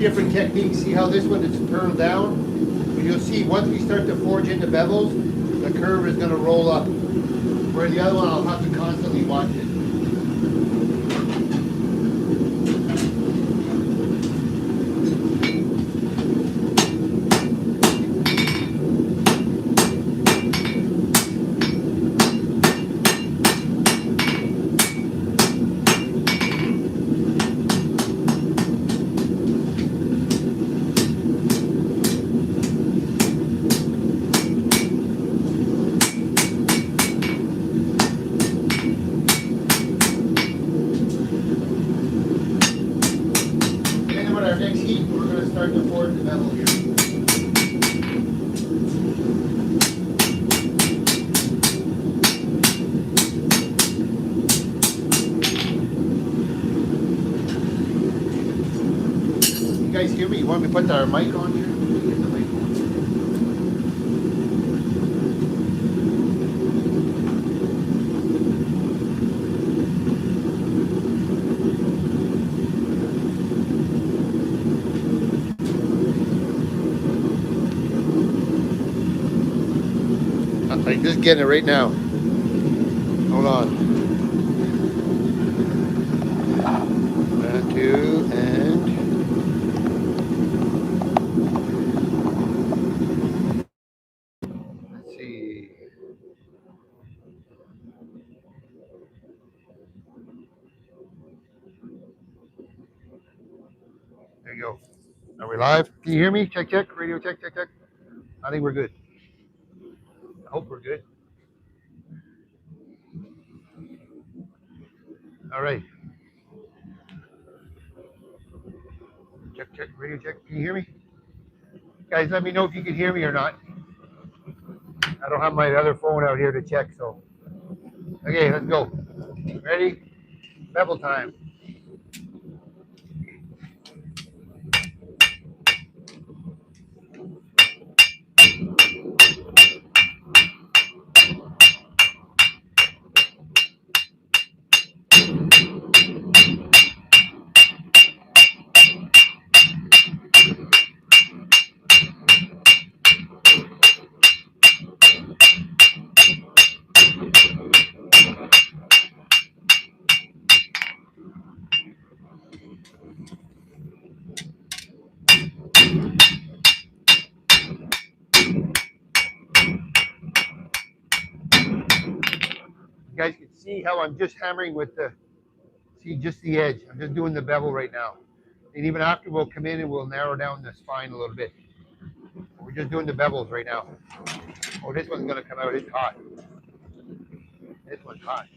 different techniques. See how this one is turned down? And you'll see once we start to forge into bevels, the curve is going to roll up. Where the other one, I'll have to constantly watch it. Our next heat, we're going to start to forge the bevel here. You guys hear me? You want me to put our mic on here? Get the mic on. I'm just getting it right now. Hold on. 1, 2, and let's see. There you go. Are we live? Can you hear me? Check, check. Radio check, check, check. I think we're good. I hope we're good. All right. Check, check. Radio check. Can you hear me? Guys, let me know if you can hear me or not. I don't have my other phone out here to check, so. Okay, let's go. Ready? Bevel time. You guys can see how I'm just hammering with the, see just the edge. I'm just doing the bevel right now. And even after we'll come in and we'll narrow down the spine a little bit. We're just doing the bevels right now. Oh, this one's gonna come out, it's hot. This one's hot.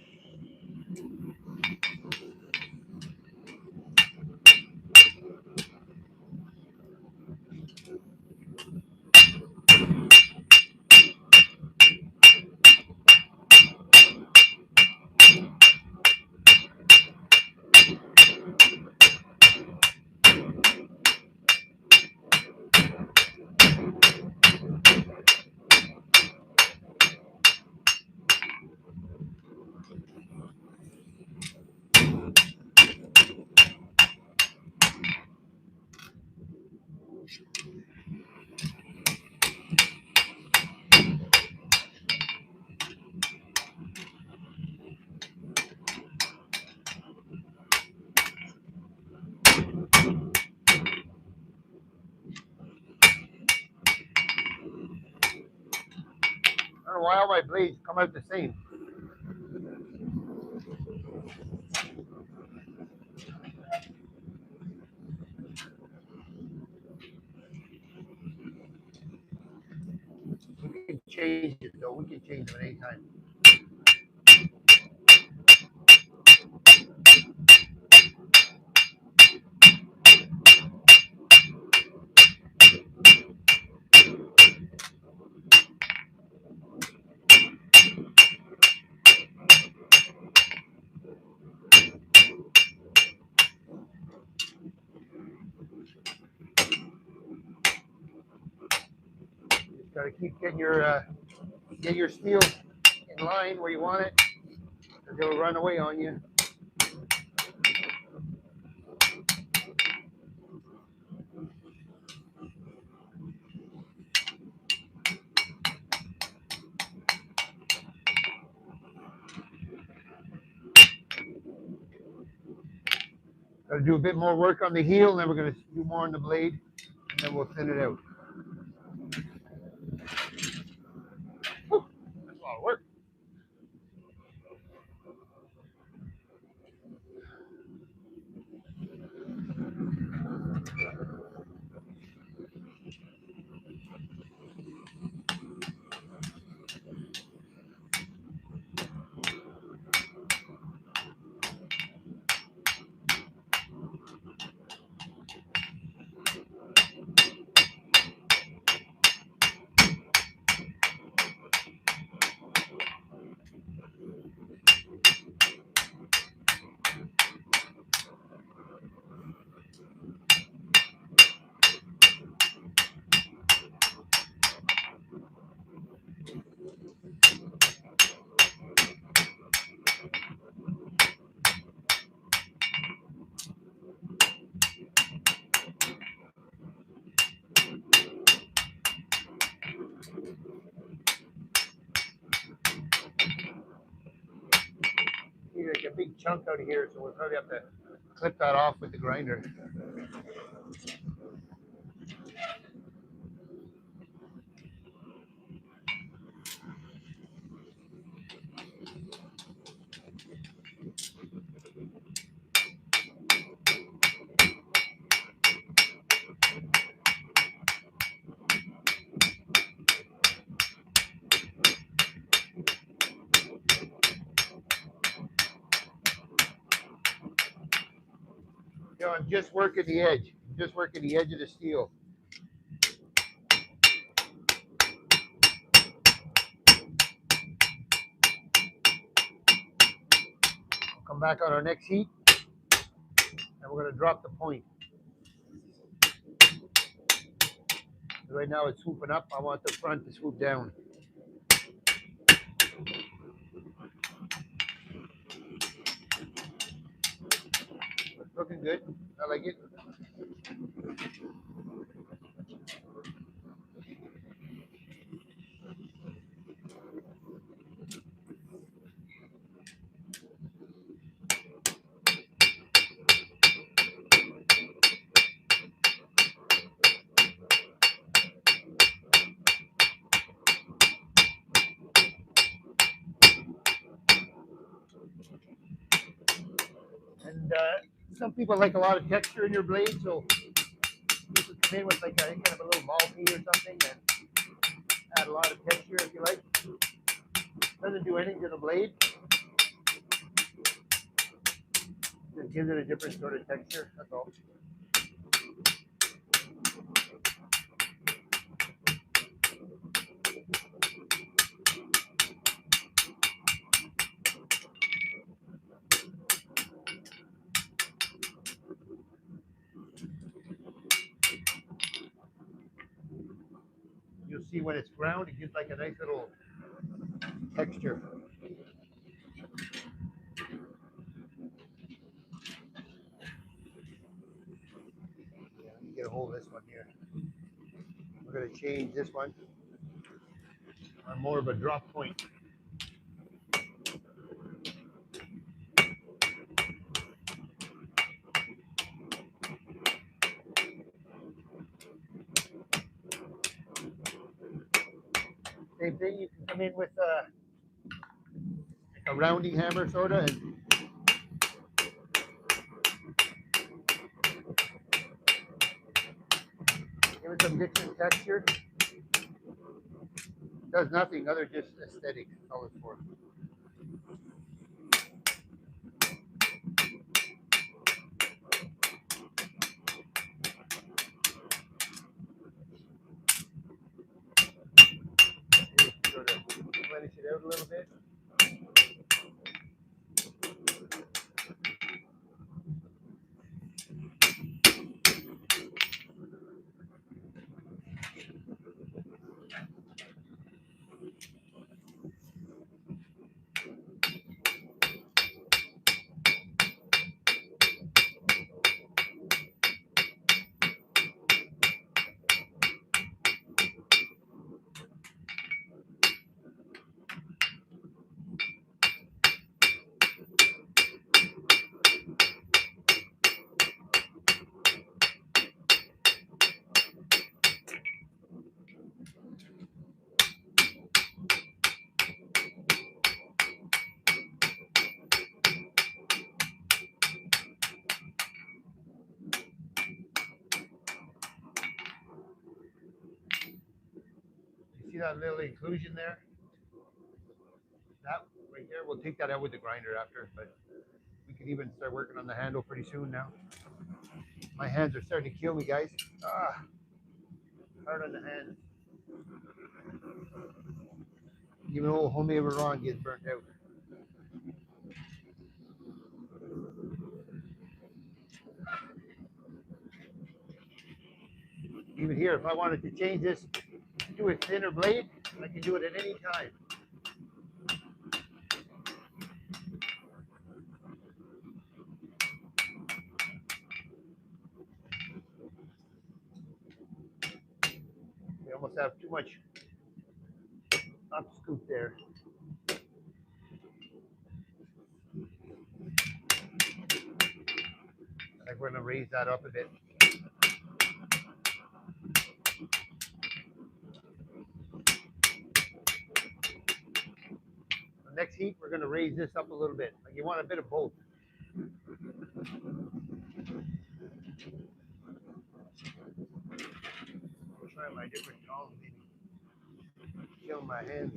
I don't know why all my blades come out the same. We can change it though, we can change it anytime. Just gotta keep getting your steel in line where you want it, or they'll run away on you. Got to do a bit more work on the heel, and then we're going to do more on the blade, and then we'll thin it out. Whew, that's a lot of work. See, like a big chunk out of here, so we'll probably have to clip that off with the grinder. You know, I'm just working the edge. I'm just working the edge of the steel. We'll come back on our next heat, and we're going to drop the point. Right now it's swooping up. I want the front to swoop down. Looking good. I like it. And some people like a lot of texture in your blade, so you could come in with like a kind of a little Maltese or something and add a lot of texture if you like. Doesn't do anything to the blade. Just gives it a different sort of texture, that's all. You'll see when it's ground, it gives like a nice little texture. Yeah, let me get a hold of this one here. We're going to change this one on more of a drop point. Same thing, you can come in with a rounding hammer sort of, and give it some different texture. Does nothing other just aesthetic. That's all it's for. Sort of replenish it out a little bit. see that little inclusion there? That right there, we'll take that out with the grinder after, but we can even start working on the handle pretty soon now. My hands are starting to kill me, guys. Ah, hard on the hands. Even old homemade Ron gets burnt out. Even here, if I wanted to change this to a thinner blade, I can do it at any time. We almost have too much up scoop there. I think we're gonna raise that up a bit. The next heat, we're gonna raise this up a little bit. Like you want a bit of both. I'll try my different tongs, maybe kill my hands.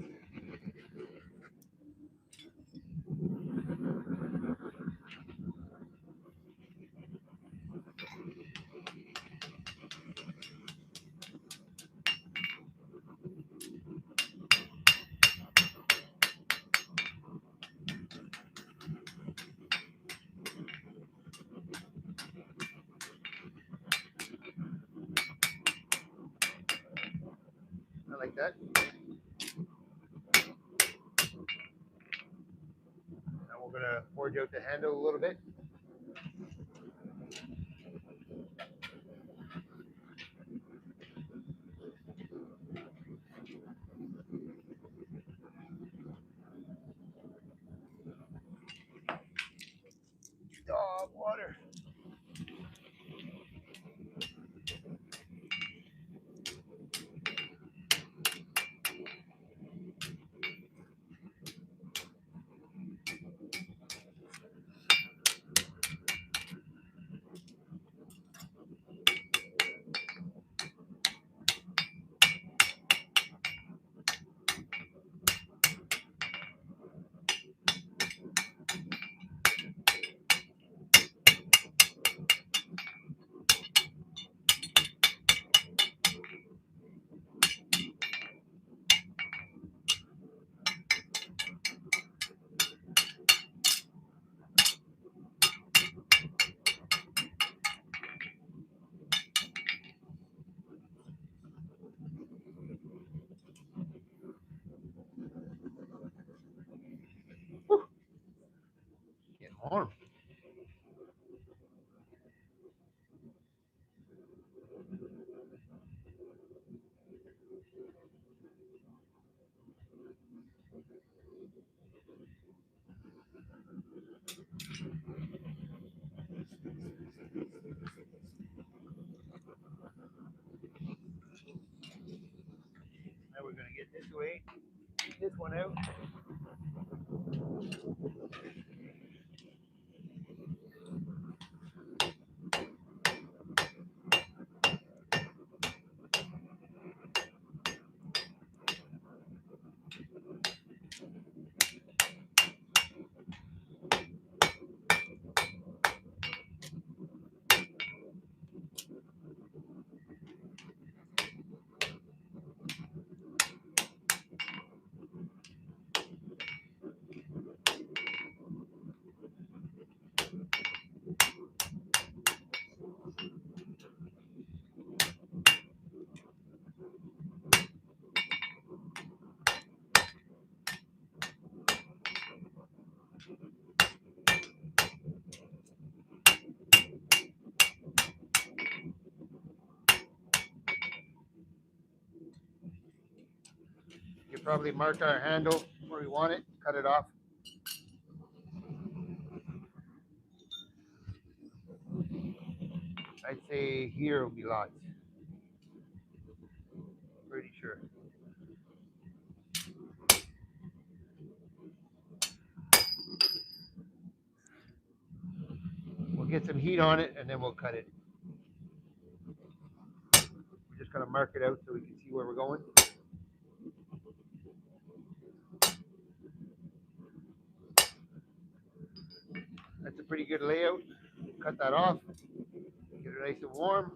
I like that. Now we're gonna forge out the handle a little bit. Dog water. Whew. Getting warm. Now we're gonna get this way, this one out. You probably mark our handle where we want it, cut it off. I'd say here will be lots. Pretty sure. We'll get some heat on it and then we'll cut it. We're just gonna mark it out so we can see where we're going. That's a pretty good layout. Cut that off, get it nice and warm.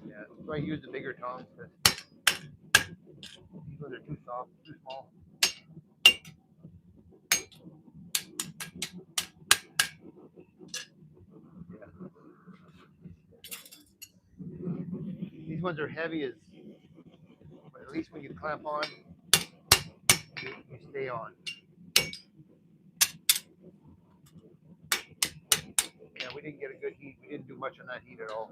Yeah, so I use the bigger tongs because these ones are too soft, too small. Yeah. These ones are heavy as, but at least when you clamp on, you stay on. Yeah, we didn't get a good heat. We didn't do much on that heat at all.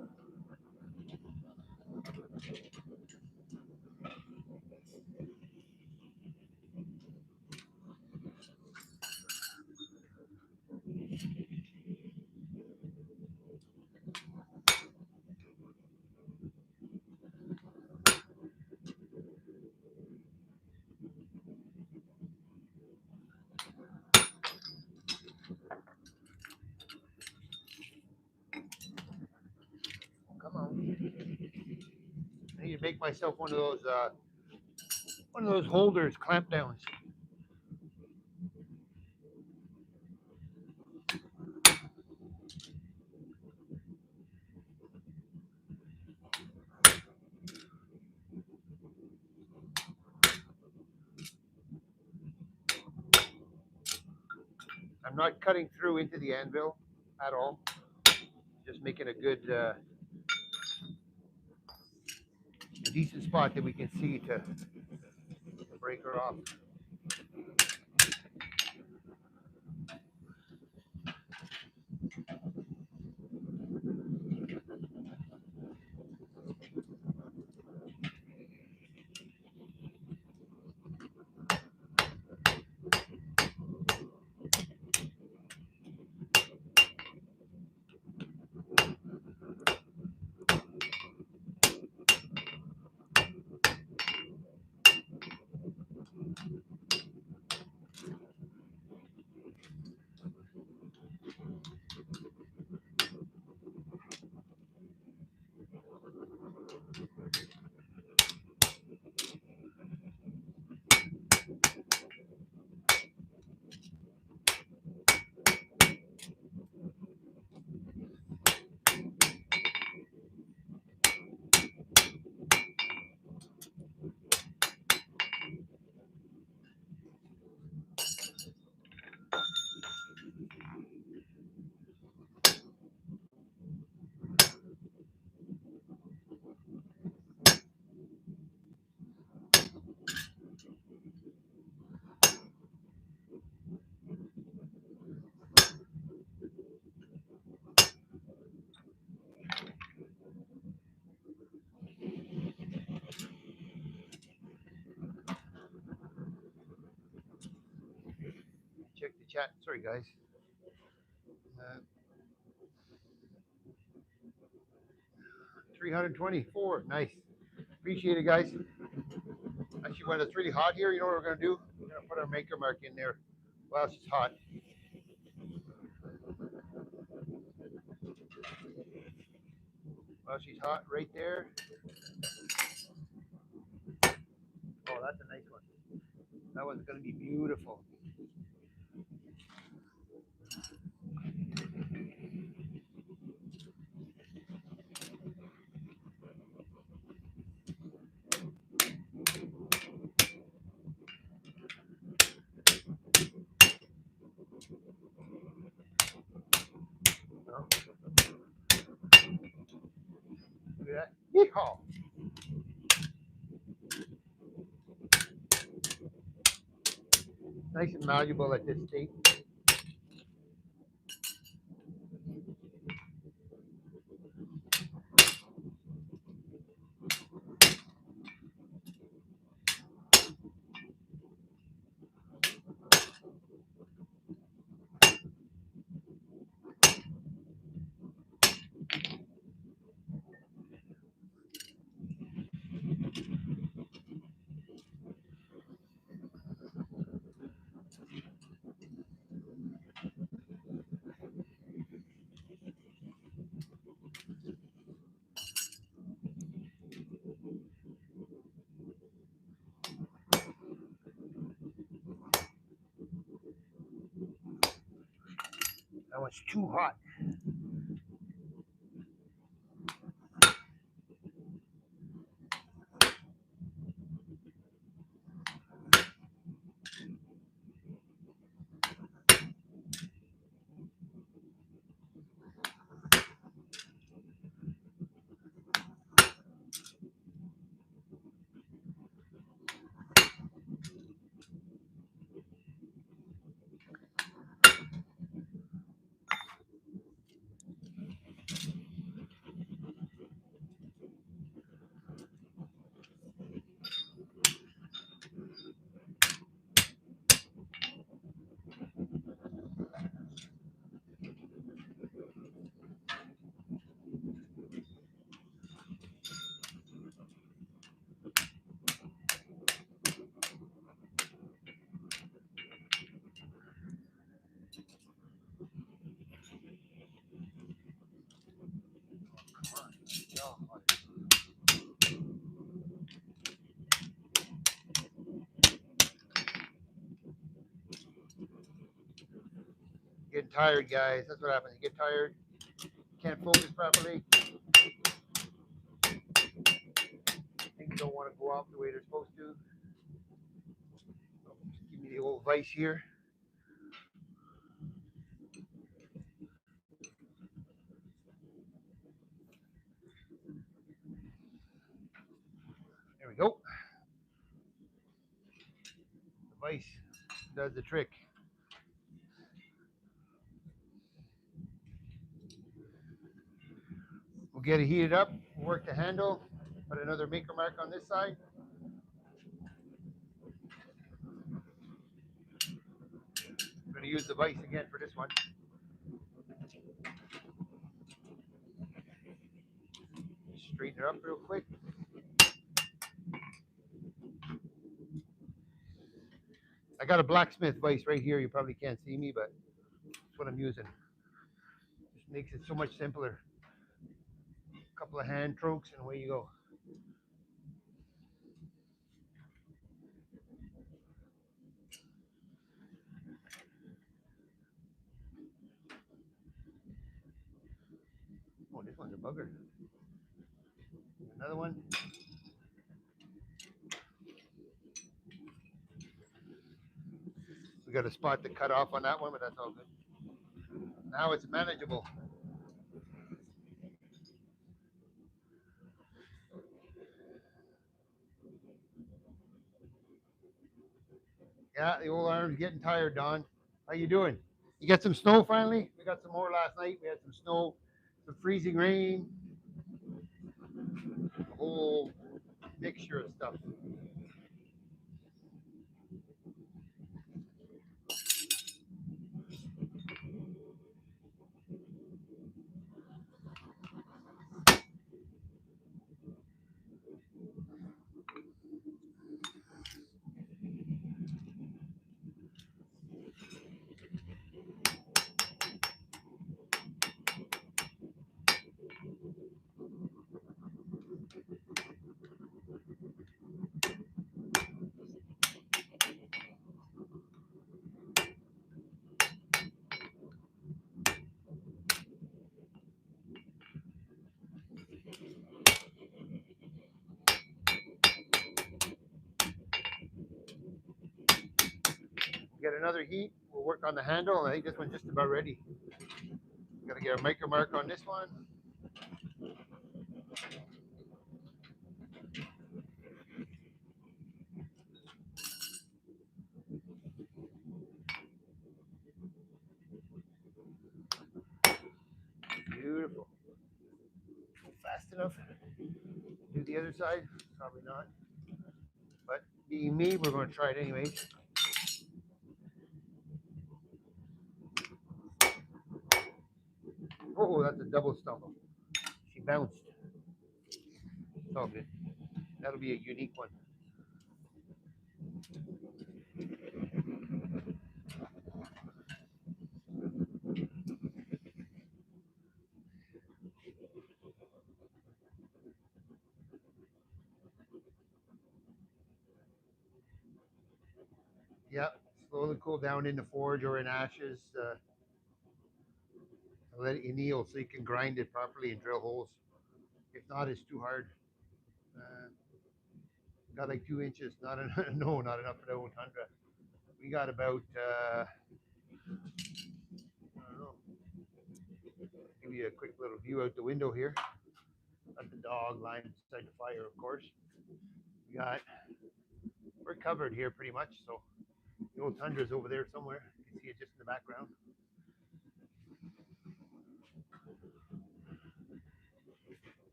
Come on. I need to make myself one of those holders, clamp downs. I'm not cutting through into the anvil at all. Just making a good, decent spot that we can see to break her off. Check the chat. Sorry, guys. 324. Nice. Appreciate it, guys. Actually, when it's really hot here, you know what we're going to do? We're going to put our maker mark in there while it's hot. While she's hot, right there. Oh, that's a nice one. That one's going to be beautiful. No? Look at that. Yeehaw! Nice and malleable at this state. That one's too hot. Getting tired, guys. That's what happens. You get tired, can't focus properly. Things don't want to go off the way they're supposed to. Give me the old vise here. There we go. The vise does the trick. We'll get it heated up, work the handle, put another maker mark on this side. I'm going to use the vise again for this one. Straighten it up real quick. I got a blacksmith vise right here. You probably can't see me, but that's what I'm using. Just makes it so much simpler. A couple of hand strokes and away you go. Oh, this one's a bugger. Another one. We got a spot to cut off on that one, but that's all good. Now it's manageable. Yeah, the old arm's getting tired, Don. How you doing? You got some snow finally? We got some more last night. We had some snow, some freezing rain, a whole mixture of stuff. Get another heat. We'll work on the handle. I think this one's just about ready. Got to get a maker mark on this one. Beautiful. Fast enough. Do the other side? Probably not. But being me, we're going to try it anyways. Oh, that's a double stumble. She bounced. It's all good. That'll be a unique one. Yeah, slowly cool down in the forge or in ashes. let it anneal so you can grind it properly and drill holes. If not, it's too hard. Uh, got like 2 inches. Not enough. No, not enough for the old Tundra. We got about I don't know. Give you a quick little view out the window here. Got the dog lying beside the fire, of course. We got we're covered here pretty much. So the old Tundra's over there somewhere. You can see it just in the background.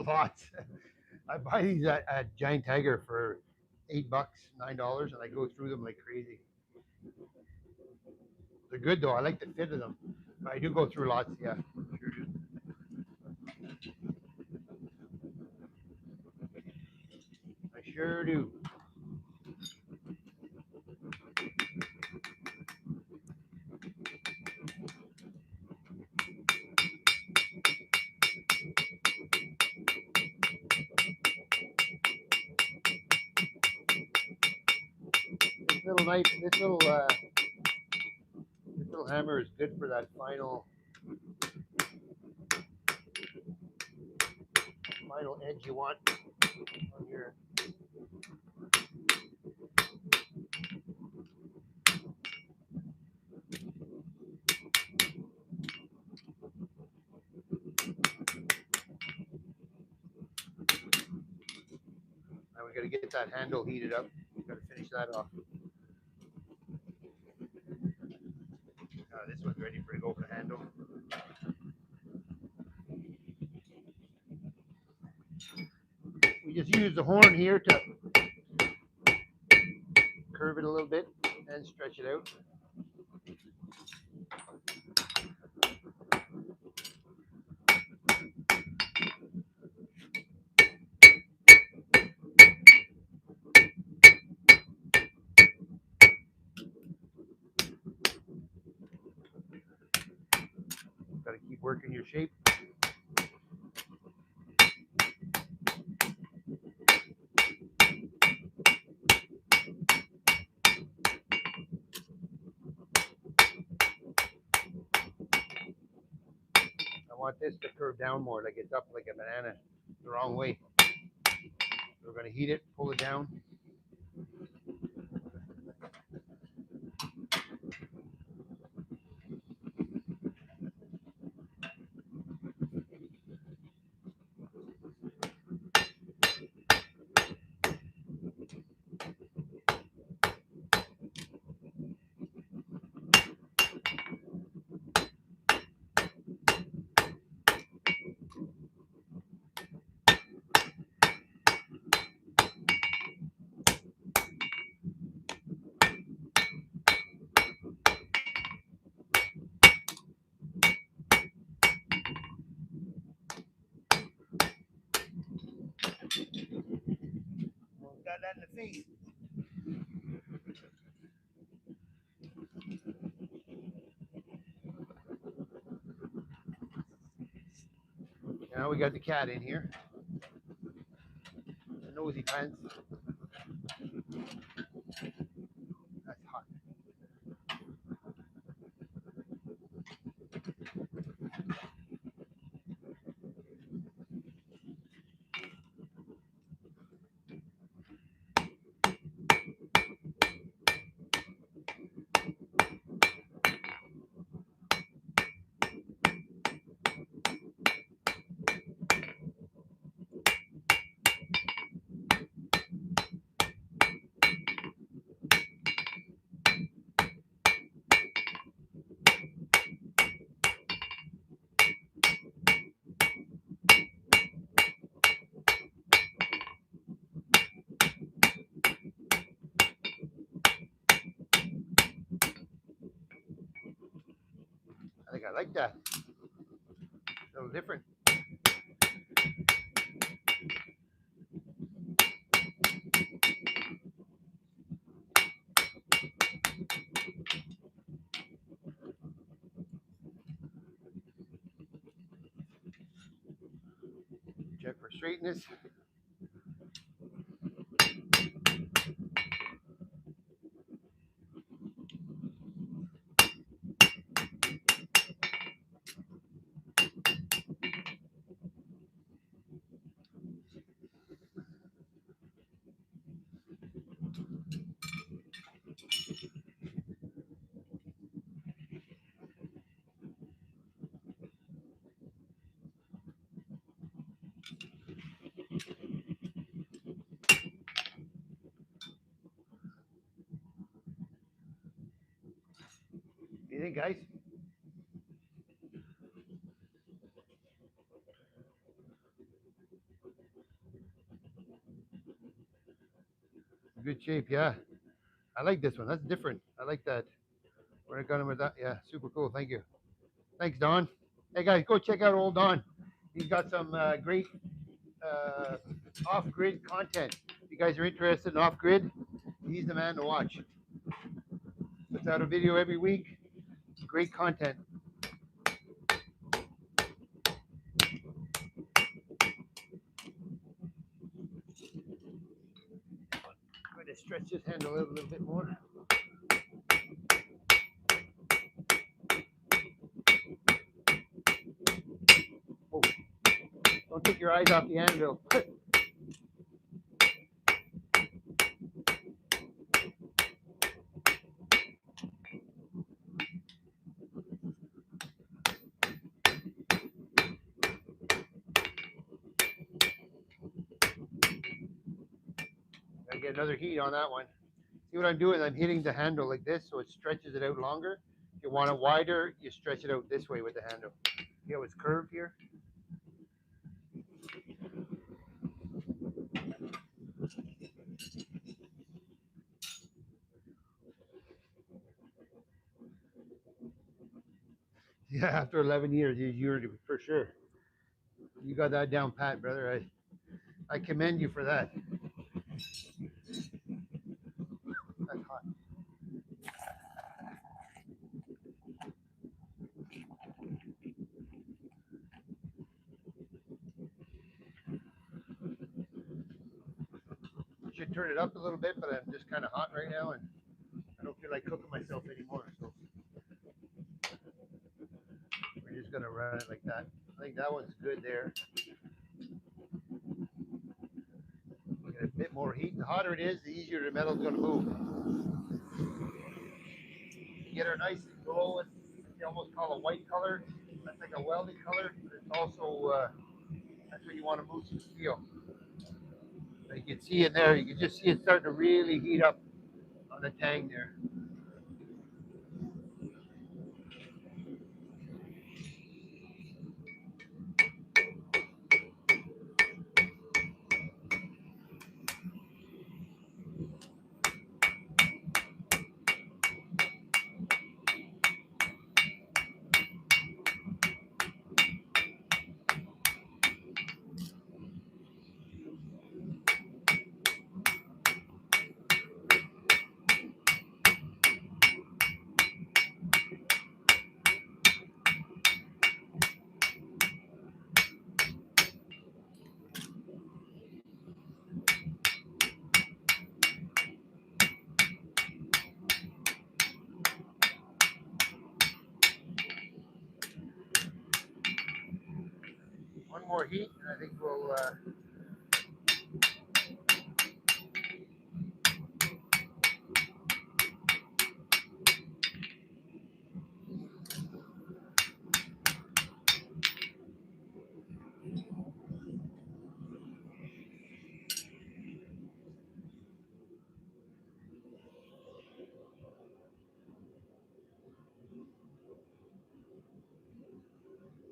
Lots. I buy these at Giant Tiger for $8, $9, and I go through them like crazy. They're good though. I like the fit of them. I do go through lots. Yeah, sure do. I sure do. This little knife, this little hammer is good for that final edge you want on your. Now we got to get that handle heated up. We got to finish that off. This one's ready for to go for the handle. We just use the horn here to curve it a little bit and stretch it out. Got to keep working your shape. I want this to curve down more, like it's up like a banana, the wrong way. We're going to heat it, pull it down. Got that in the face. Now we got the cat in here. The nosy pants. That's hot. I think I like that. A little different. Check for straightness. you think, guys? Good shape, yeah. I like this one. That's different. I like that. Where I got him with that. Yeah, super cool. Thank you. Thanks, Don. Hey guys, go check out old Don. He's got some great uh, off-grid content. If you guys are interested in off-grid, he's the man to watch. Puts out a video every week. Great content. I'm going to stretch this handle a little bit more. Oh, don't take your eyes off the anvil. Gotta get another heat on that one. See what I'm doing? I'm hitting the handle like this so it stretches it out longer. If you want it wider, you stretch it out this way with the handle. See how it's curved here? Yeah, after 11 years, you're for sure. You got that down pat, brother. I commend you for that. That's hot. I should turn it up a little bit, but I'm just kind of hot right now, and I don't feel like cooking myself anymore. So we're just gonna run it like that. I think that one's good there. Get a bit more heat. The hotter it is, the easier the metal's gonna move. Get her nice and glowing. You almost call a white color. That's like a welding color, but it's also that's what you want to move some steel. So you can see it there. You can just see it starting to really heat up on the tang there. One more heat, and I think we'll.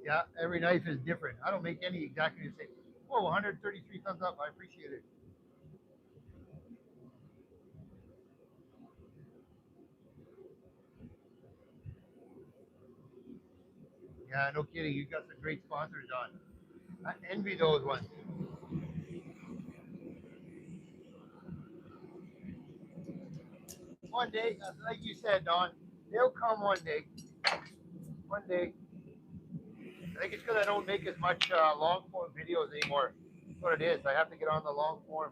Yeah, every knife is different. I don't make any exactly the same. Whoa, 133 thumbs up. I appreciate it. Yeah, no kidding. You got some great sponsors on. I envy those ones. One day, like you said, Don, they'll come one day. One day. I think it's because I don't make as much long form videos anymore. That's what it is. I have to get on the long form.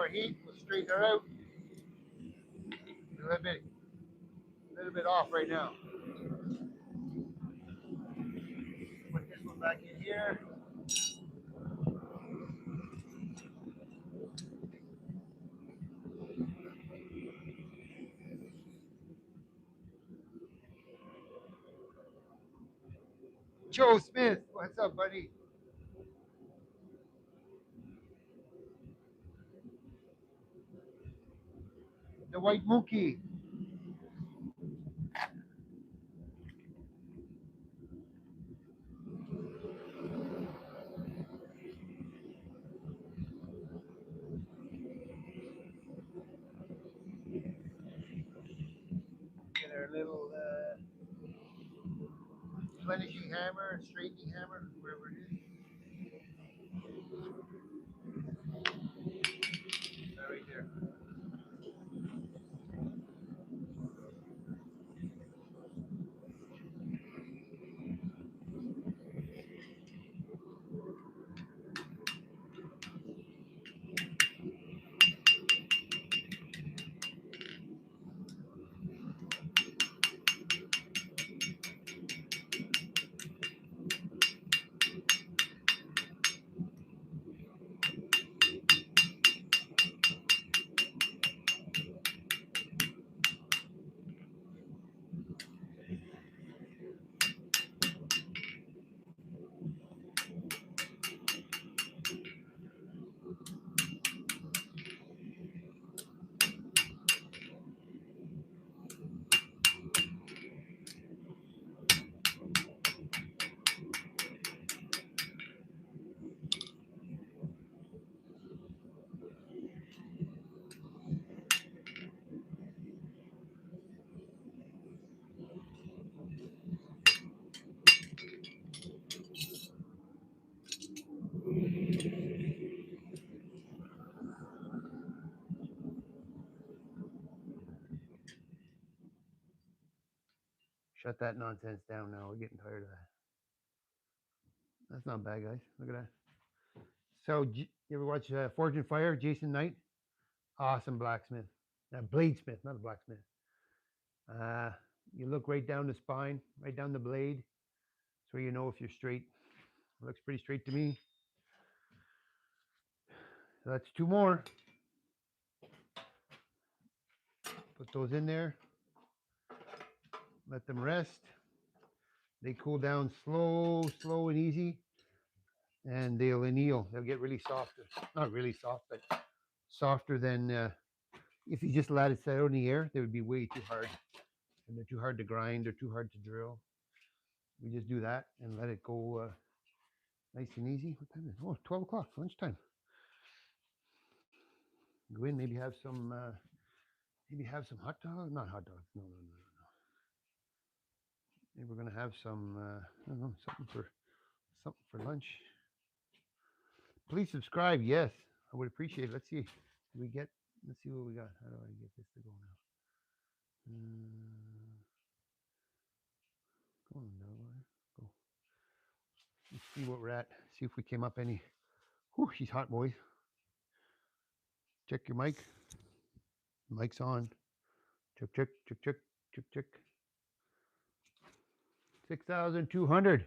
heat. We'll straighten her out. A little bit off right now. Put this one back in here. Joe Smith, what's up, buddy? The white mookie. Get our little plenishing hammer, straightening hammer, wherever it is. Right there. Shut that nonsense down now. We're getting tired of that. That's not bad, guys. Look at that. So, you ever watch Forge and Fire? Jason Knight, awesome blacksmith. Bladesmith, not a blacksmith. Uh, you look right down the spine, right down the blade, so you know if you're straight. It looks pretty straight to me. So that's two more. Put those in there. Let them rest. They cool down slow and easy, and they'll anneal. They'll get really soft. Not really soft, but softer than if you just let it set out in the air. They would be way too hard, and they're too hard to grind or too hard to drill. We just do that and let it go nice and easy. What time is it? Oh, 12 o'clock, lunchtime. Go in, maybe have some hot dogs. Not hot dogs. No. Maybe we're gonna have some. I don't know, something for lunch. Please subscribe. Yes, I would appreciate it. Let's see. Do we get? Let's see what we got. How do I get this to go now? Go on, Delaware. Go. Let's see what we're at. See if we came up any. Whew, she's hot, boys. Check your mic. Mic's on. Check. 6,200.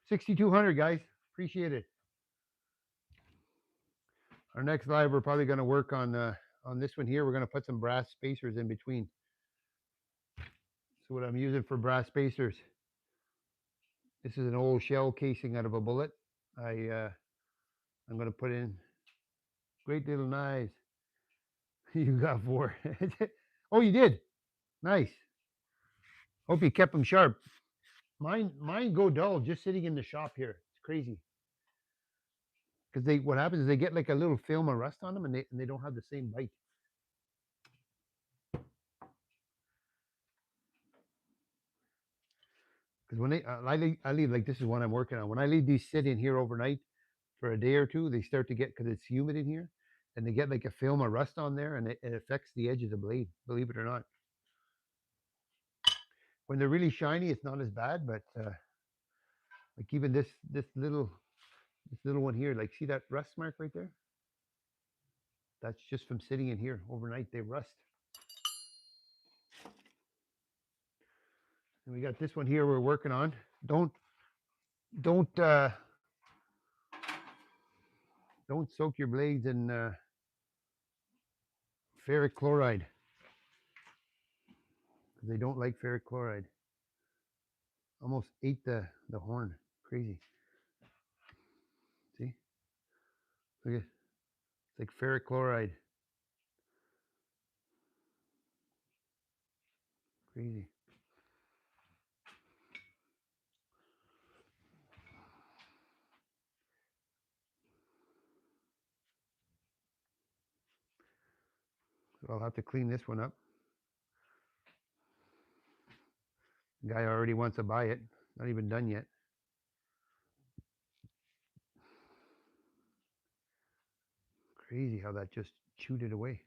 6,200, guys. Appreciate it. Our next live, we're probably going to work on this one here. We're going to put some brass spacers in between. So what I'm using for brass spacers, this is an old shell casing out of a bullet. I'm going to put in great little knives. You got four. Oh, you did. Nice. Hope you kept them sharp. Mine go dull just sitting in the shop here. It's crazy. Because what happens is they get like a little film of rust on them, and they don't have the same bite. Because when I leave like this is what I'm working on. When I leave these sit in here overnight for a day or two, they start to get, because it's humid in here, and they get like a film of rust on there, and it affects the edge of the blade. Believe it or not. When they're really shiny, it's not as bad, but like even this little one here, like see that rust mark right there? That's just from sitting in here overnight. They rust. And we got this one here we're working on. Don't don't soak your blades in ferric chloride because they don't like ferric chloride. Almost ate the horn. Crazy. See? Look at, it's like ferric chloride. Crazy. So I'll have to clean this one up. The guy already wants to buy it. Not even done yet. Crazy how that just chewed it away.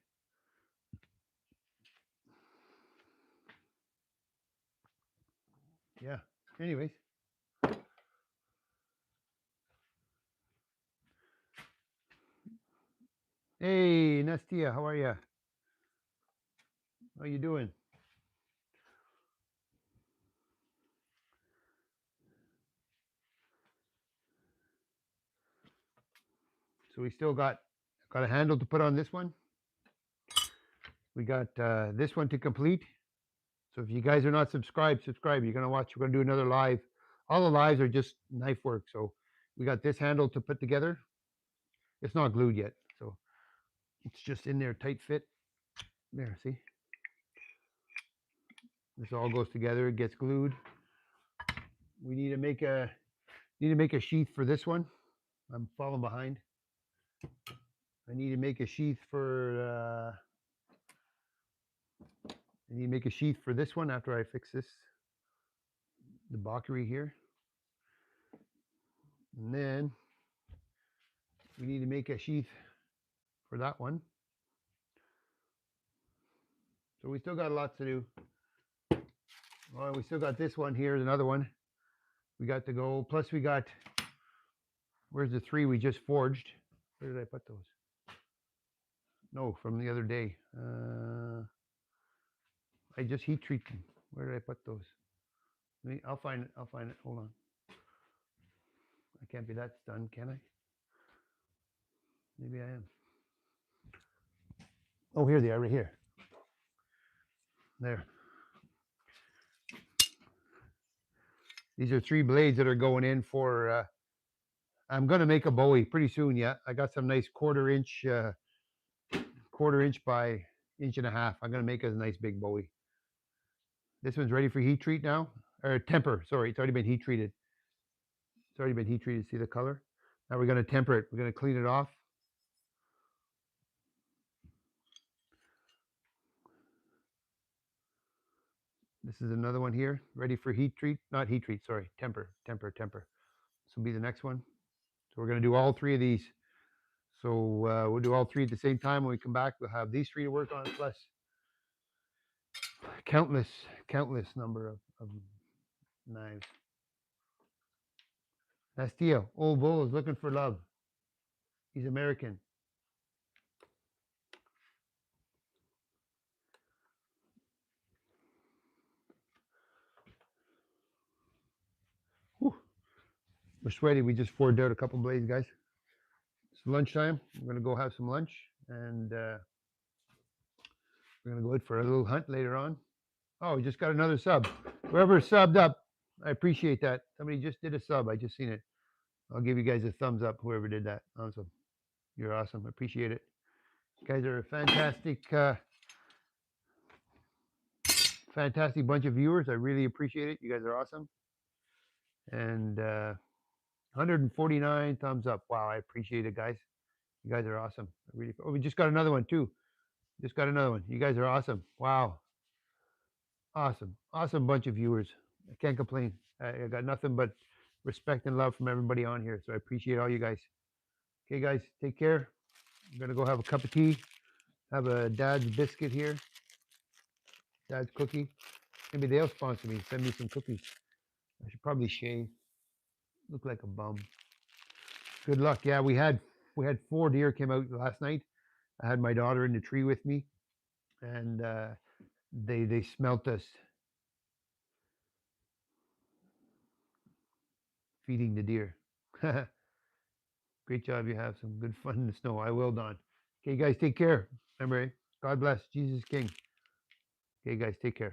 Yeah. Anyways. Hey, Nastia, how are you? How you doing? So we still got a handle to put on this one. We got this one to complete. So if you guys are not subscribed, subscribe. You're gonna watch. We're gonna do another live. All the lives are just knife work. So we got this handle to put together. It's not glued yet, so it's just in there, tight fit. There, see. This all goes together. It gets glued. We need to make a sheath for this one. I'm falling behind. I need to make a sheath for. I need to make a sheath for this one after I fix this. The Bakri here. And then we need to make a sheath for that one. So we still got lots to do. Well, we still got this one here, another one. We got to go. Plus we got, where's the 3 we just forged? Where did I put those? No, from the other day. I just heat treat them. Where did I put those? I'll find it. Hold on. I can't be that stunned, can I? Maybe I am. Oh, here they are, right here. There. These are 3 blades that are going in for, I'm going to make a Bowie pretty soon. Yeah, I got some nice quarter inch by 1.5 inches. I'm going to make a nice big Bowie. This one's ready for heat treat now, or temper. Sorry, it's already been heat treated. It's already been heat treated. See the color? Now we're going to temper it. We're going to clean it off. This is another one here, ready for heat treat. Not heat treat, sorry, temper. This will be the next one. So we're going to do all 3 of these. So we'll do all 3 at the same time. When we come back, we'll have these 3 to work on, plus countless number of knives. Nastia, old bull is looking for love. He's American. Whew. We're sweaty. We just forged out a couple blades, guys. It's lunchtime. We're going to go have some lunch, and we're going to go out for a little hunt later on. Oh, we just got another sub. Whoever subbed up, I appreciate that. Somebody just did a sub. I just seen it. I'll give you guys a thumbs up, whoever did that. Awesome. You're awesome. I appreciate it. You guys are a fantastic bunch of viewers. I really appreciate it. You guys are awesome. And 149 thumbs up. Wow, I appreciate it, guys. You guys are awesome. We just got another one too. Just got another one. You guys are awesome. Wow. Awesome bunch of viewers. I can't complain. I got nothing but respect and love from everybody on here. So I appreciate all you guys. Okay, guys, take care. I'm gonna go have a cup of tea. Have a dad's biscuit here. Dad's cookie. Maybe they'll sponsor me. Send me some cookies. I should probably shave. Look like a bum. Good luck. Yeah, we had 4 deer came out last night. I had my daughter in the tree with me, and they smelt us feeding the deer. Great job. You have some good fun in the snow. I will, Don. Okay, guys, take care. Remember, God bless. Jesus King. Okay, guys, take care.